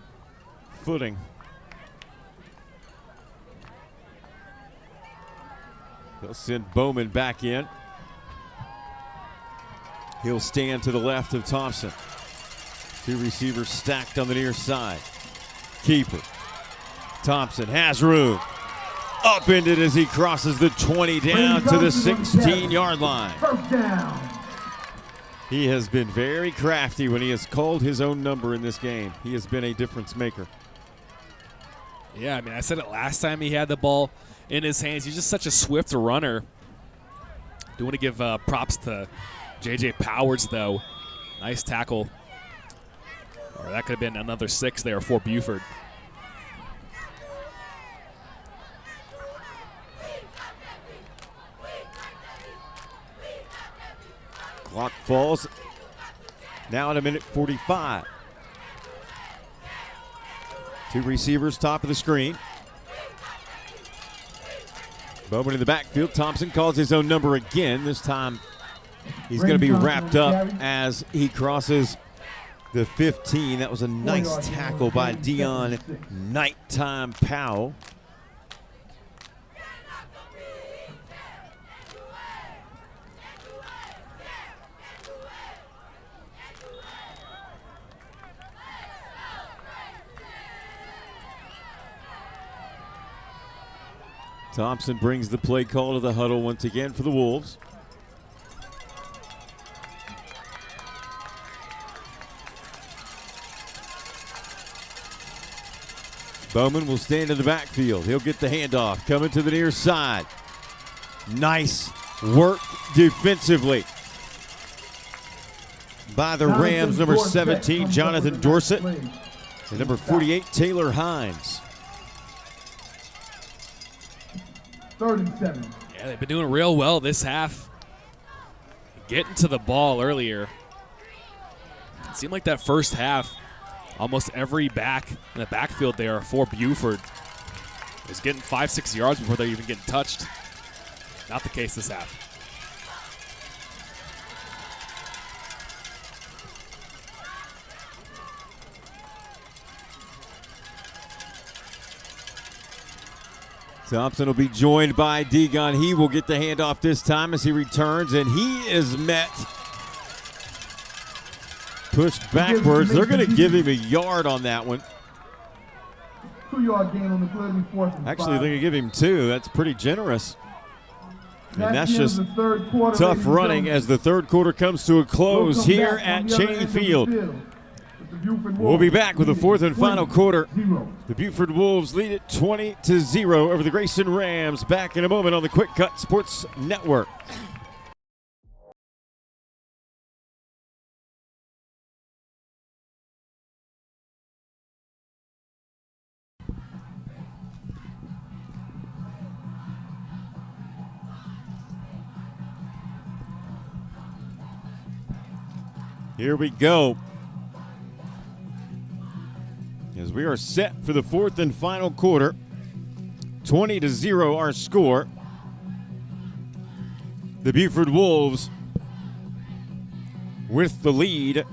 footing. They'll send Bowman back in. He'll stand to the left of Thompson. 2 receivers stacked on the near side. Keeper. Thompson has room. Upended as he crosses the 20 down to the 16-yard line. First down. He has been very crafty when he has called his own number in this game. He has been a difference maker. Yeah, I mean, I said it last time he had the ball in his hands. He's just such a swift runner. Do want to give props to J.J. Powers, though. Nice tackle. Or that could have been another 6 there for Buford. Clock falls. Now at a minute 45. 2 receivers top of the screen. Bowman in the backfield. Thompson calls his own number again. This time he's going to be wrapped up as he crosses the 15. That was a nice tackle by Dion Nighttime Powell. Thompson brings the play call to the huddle once again for the Wolves. Bowman will stand in the backfield. He'll get the handoff. Coming to the near side. Nice work defensively by the Rams, number 17, Jonathan Dorsett, and number 48, Taylor Hines. 37. Yeah, they've been doing real well this half. Getting to the ball earlier. It seemed like that first half, almost every back in the backfield there for Buford was getting 5-6 yards before they're even getting touched. Not the case this half. Thompson will be joined by Degon. He will get the handoff this time as he returns, and he is met. Pushed backwards. They're going to give him a yard on that one. 2-yard gain on the play, 4th and 5. Actually, they're going to give him 2. That's pretty generous. And that's the end just of the third quarter, tough ladies and running gentlemen. as the third quarter comes to a close We'll come here back at on the other Cheney end of the Field. with the Buford We'll be Wolves back with the fourth and final quarter. 20-0. The Buford Wolves lead it 20-0 over the Grayson Rams. Back in a moment on the QwikCut Sports Network. Here we go. As we are set for the fourth and final quarter. 20-0 our score. the Buford Wolves with the lead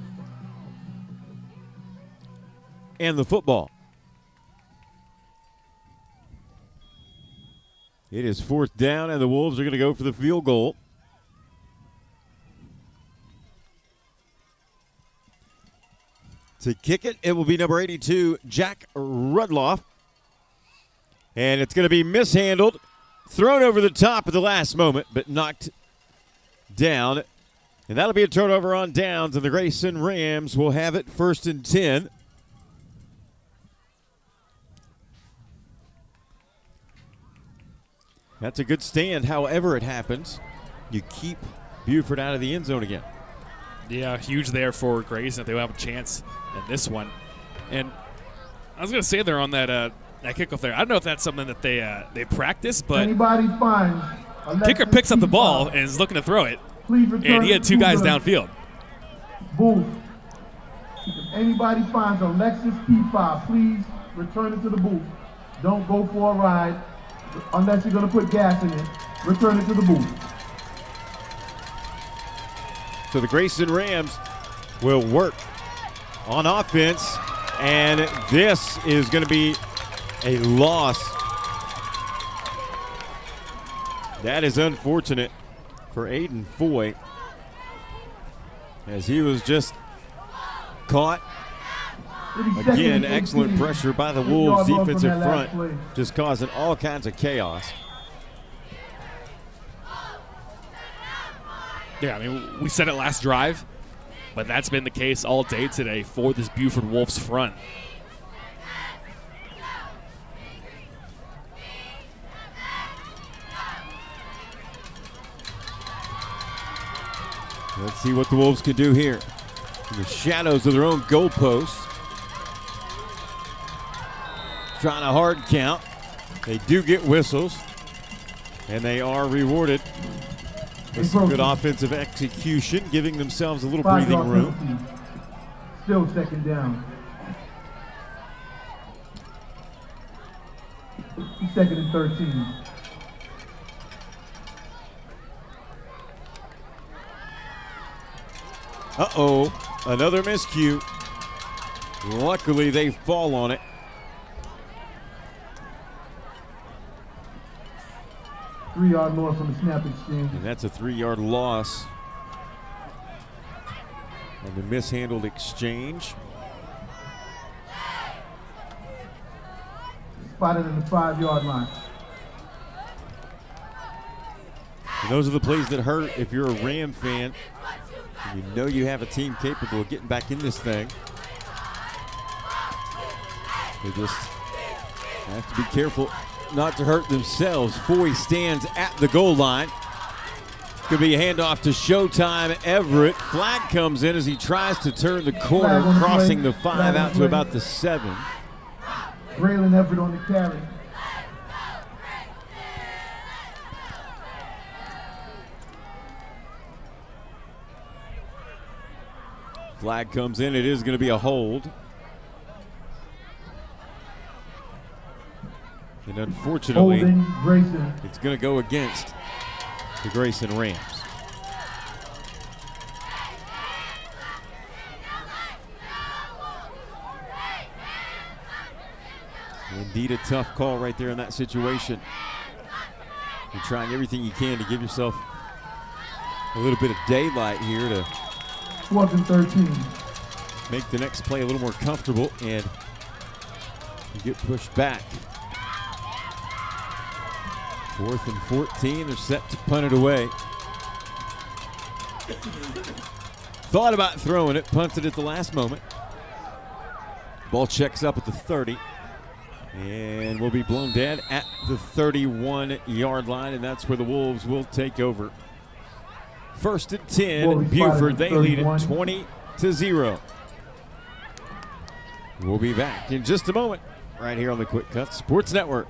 and the football. It is 4th down, and the Wolves are going to go for the field goal. To kick it, it will be number 82, Jack Rudloff. And it's going to be mishandled, thrown over the top at the last moment, but knocked down. And that'll be a turnover on downs, and the Grayson Rams will have it 1st and 10. That's a good stand. However it happens, you keep Buford out of the end zone again. Yeah, huge there for Grayson if they will have a chance in this one. And I was going to say there on that kickoff there, I don't know if that's something that they practice, but Anybody finds kicker picks up the ball and is looking to throw it, and he had 2 guys downfield. Booth. If anybody finds a Lexus P5, please return it to the booth. Don't go for a ride unless you're going to put gas in it. Return it to the booth. So the Grayson Rams will work on offense, and this is going to be a loss. That is unfortunate for Aiden Foy, as he was just caught. Again, excellent pressure by the Wolves defensive front, just causing all kinds of chaos. Yeah, I mean, we said it last drive, but that's been the case all day today for this Buford Wolves front. Let's see what the Wolves can do here. In the shadows of their own goalposts. Trying a hard count. They do get whistles, and they are rewarded with some good offensive execution, giving themselves a little breathing room. Still 2nd down. 2nd and 13. Uh-oh, another miscue. Luckily, they fall on it. 3-yard loss on the snap exchange. And that's a 3-yard loss on the mishandled exchange. Spotted in the 5-yard line. And those are the plays that hurt if you're a Ram fan. You know you have a team capable of getting back in this thing. They just have to be careful not to hurt themselves. Foy stands at the goal line. Could be a handoff to Showtime Everett. Flag comes in as he tries to turn the corner, crossing the 5 out to about the 7. Braylon Everett on the carry. Flag comes in. It is going to be a hold. And unfortunately, it's going to go against the Grayson Rams. Indeed a tough call right there in that situation. You're trying everything you can to give yourself a little bit of daylight here to 4th and 13. Make the next play a little more comfortable, and you get pushed back. 4th and 14, they're set to punt it away. Thought about throwing it, punted at the last moment. Ball checks up at the 30, and will be blown dead at the 31-yard line, and that's where the Wolves will take over. 1st and 10, Buford, they lead it 20-0. We'll be back in just a moment right here on the QwikCut Sports Network.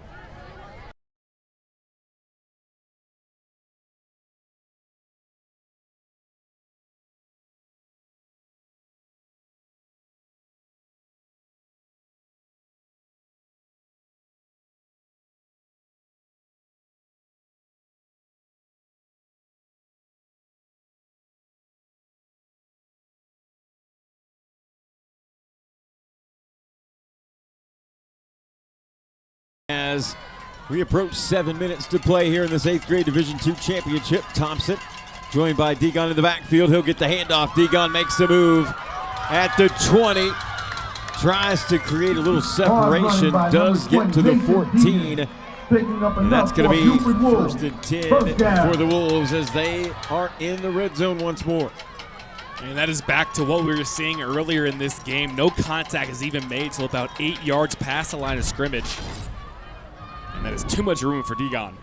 As we approach 7 minutes to play here in this 8th grade Division II championship, Thompson joined by Degon in the backfield. He'll get the handoff. Degon makes a move at the 20. Tries to create a little separation. Does get to the 14. And that's going to be first and 10 for the Wolves as they are in the red zone once more. And that is back to what we were seeing earlier in this game. No contact is even made till about 8 yards past the line of scrimmage. And that is too much room for Degon.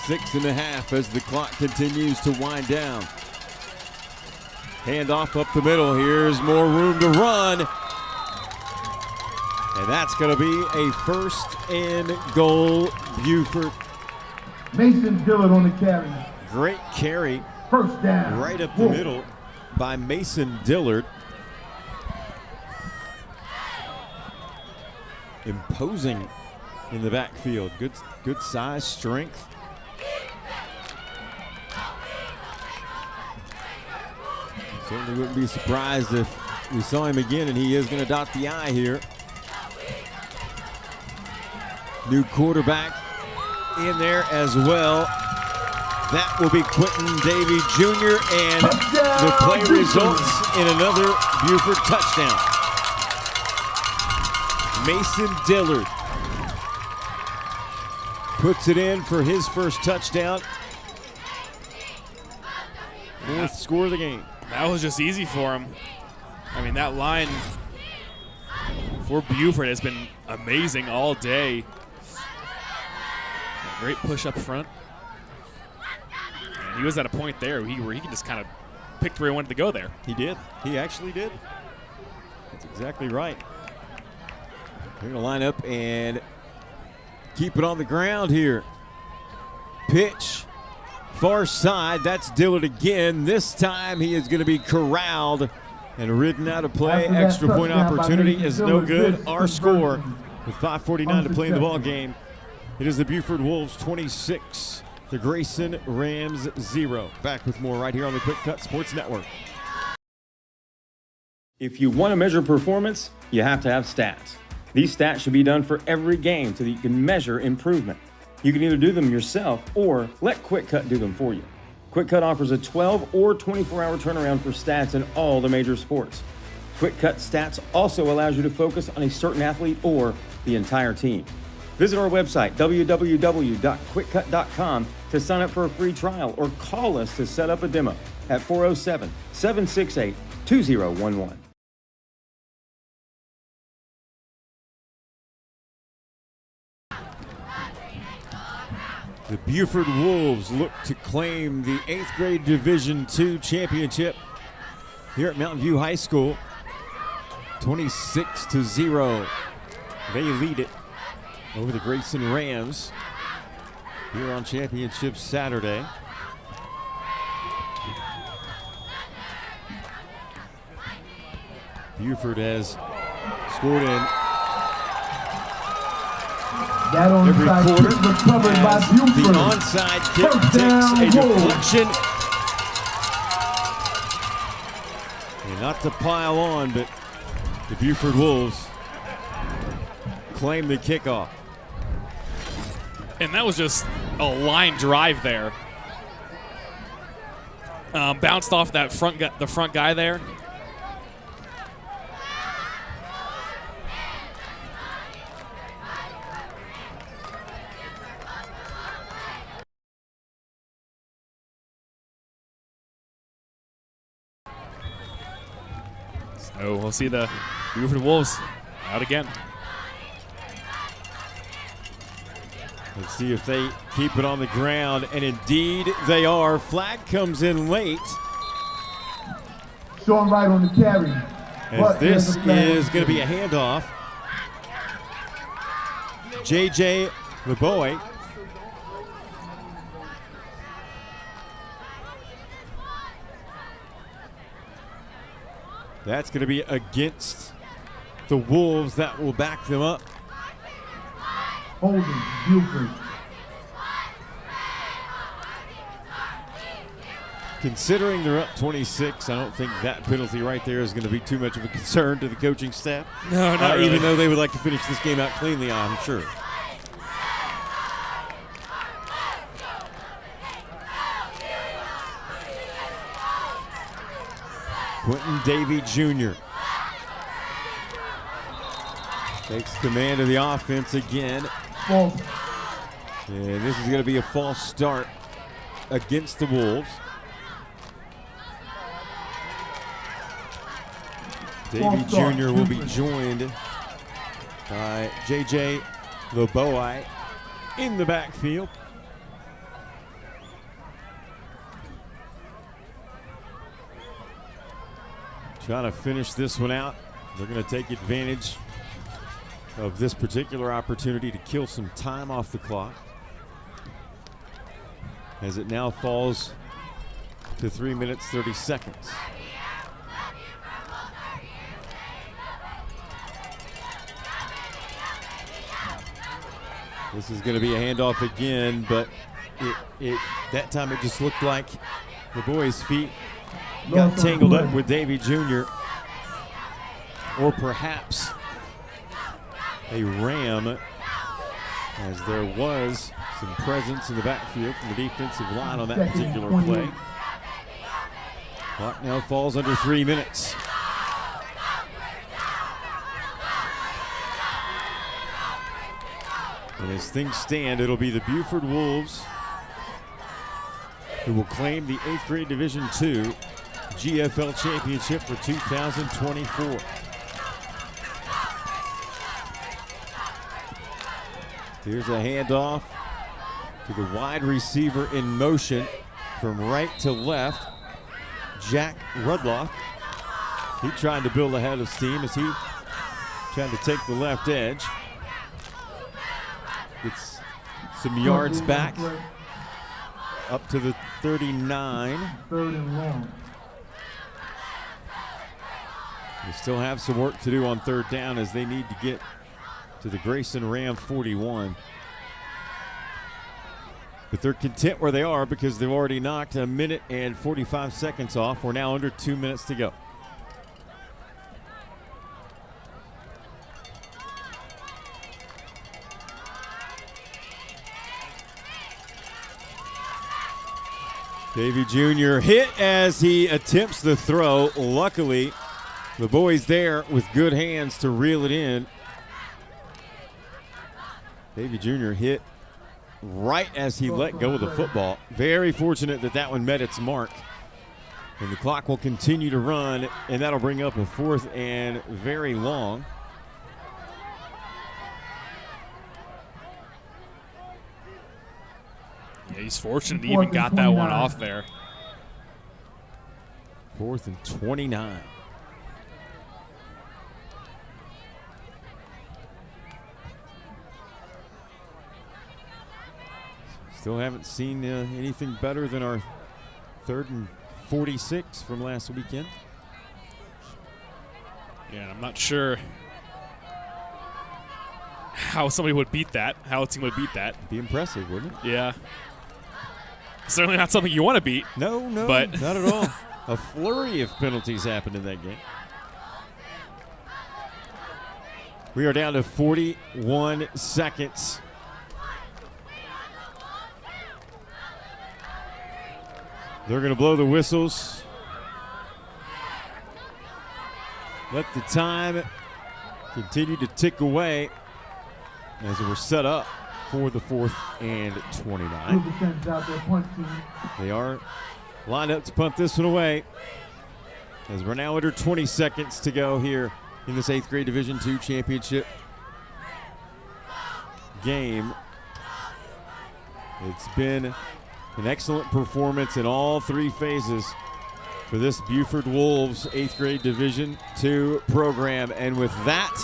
Six and a half as the clock continues to wind down. Handoff up the middle. Here's more room to run. And that's going to be a first and goal, Buford. Mason Dillard on the carry. Great carry. First down. Right up the middle by Mason Dillard. Imposing in the backfield. Good size, strength. Certainly wouldn't be surprised if we saw him again, and he is going to dot the I here. New quarterback in there as well. That will be Quentin Davey Jr. and the play results in another Buford touchdown. Mason Dillard puts it in for his first touchdown. Fourth score of the game. That was just easy for him. I mean, that line for Buford has been amazing all day. Great push up front. And he was at a point there where he could just kind of pick where he wanted to go there. He did. He actually did. That's exactly right. They're going to line up and keep it on the ground here. Pitch. Far side. That's Dillard again. This time he is going to be corralled and ridden out of play. Extra point opportunity is no good. Our score with 5:49 to play in the ball game. It is the Buford Wolves 26, the Grayson Rams 0. Back with more right here on the QwikCut Sports Network. If you want to measure performance, you have to have stats. These stats should be done for every game so that you can measure improvement. You can either do them yourself or let QwikCut do them for you. QwikCut offers a 12 or 24-hour turnaround for stats in all the major sports. QwikCut Stats also allows you to focus on a certain athlete or the entire team. Visit our website, www.QwikCut.com, to sign up for a free trial or call us to set up a demo at 407-768-2011. The Buford Wolves look to claim the 8th grade Division II championship here at Mountain View High School. 26-0. They lead it over the Grayson Rams here on Championship Saturday. Buford has scored in every quarter. As the onside kick takes a deflection. And not to pile on, but the Buford Wolves claim the kickoff. And that was just a line drive there. Bounced off that the front guy there. So we'll see the Buford Wolves out again. Let's see if they keep it on the ground, and indeed they are. Flag comes in late. Sean Wright on the carry. As this is going to be a handoff. J.J. LeBoy. That's going to be against the Wolves. That will back them up. Holding, Buford. Considering they're up 26, I don't think that penalty right there is going to be too much of a concern to the coaching staff. No, not really. Even though they would like to finish this game out cleanly, I'm sure. Quentin Davey Jr. takes command of the offense again. False. And this is going to be a false start against the Wolves. Davey Jr. will be joined by J.J. Leboai in the backfield. Trying to finish this one out. They're going to take advantage of this particular opportunity to kill some time off the clock, as it now falls to 3 minutes, 30 seconds. This is going to be a handoff again, but that time it just looked like the boys' feet got tangled up with Davey Jr. Or perhaps a ram, as there was some presence in the backfield from the defensive line on that particular play. Clock now falls under 3 minutes. And as things stand, it'll be the Buford Wolves who will claim the 8th grade Division II GFL Championship for 2024. Here's a handoff to the wide receiver in motion from right to left, Jack Rudloff. He tried to build a head of steam as he tried to take the left edge. Gets some yards back up to the 39. Third and long. They still have some work to do on third down as they need to get to the Grayson Ram 41. But they're content where they are because they've already knocked a minute and 45 seconds off. We're now under 2 minutes to go. Davey Jr. hit as he attempts the throw. Luckily, the boys there with good hands to reel it in. Davey Jr. hit right as he let go of the football. Very fortunate that that one met its mark. And the clock will continue to run, and that'll bring up a 4th and very long. Yeah, he's fortunate he even got that one off there. 4th and 29. Still haven't seen anything better than our 3rd and 46 from last weekend. Yeah, and I'm not sure how somebody would beat that, how a team would beat that. Be impressive, wouldn't it? Yeah. Certainly not something you want to beat. No, but not at all. A flurry of penalties happened in that game. We are down to 41 seconds. They're going to blow the whistles. Let the time continue to tick away as we're set up for the 4th and 29. They are lined up to punt this one away as we're now under 20 seconds to go here in this 8th grade Division II championship game. It's been an excellent performance in all 3 phases for this Buford Wolves 8th grade Division II program. And with that,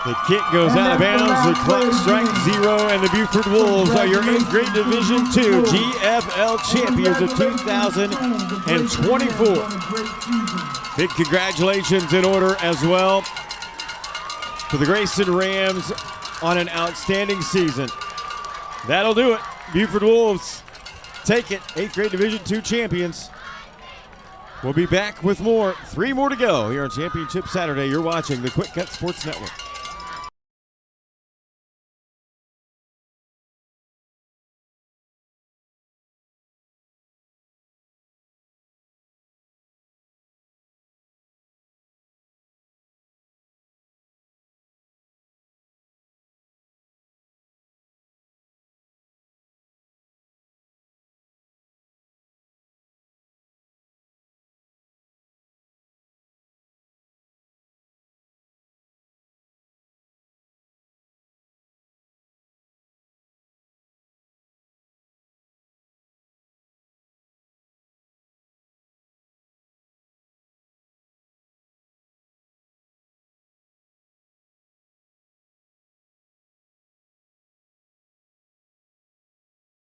the kick goes out of bounds, the clock strikes 0, and the Buford Wolves are your 8th grade Division II GFL champions of 2024. Big congratulations in order as well to the Grayson Rams on an outstanding season. That'll do it. Buford Wolves take it. 8th grade Division II champions. We'll be back with more. 3 more to go here on Championship Saturday. You're watching the QwikCut Sports Network.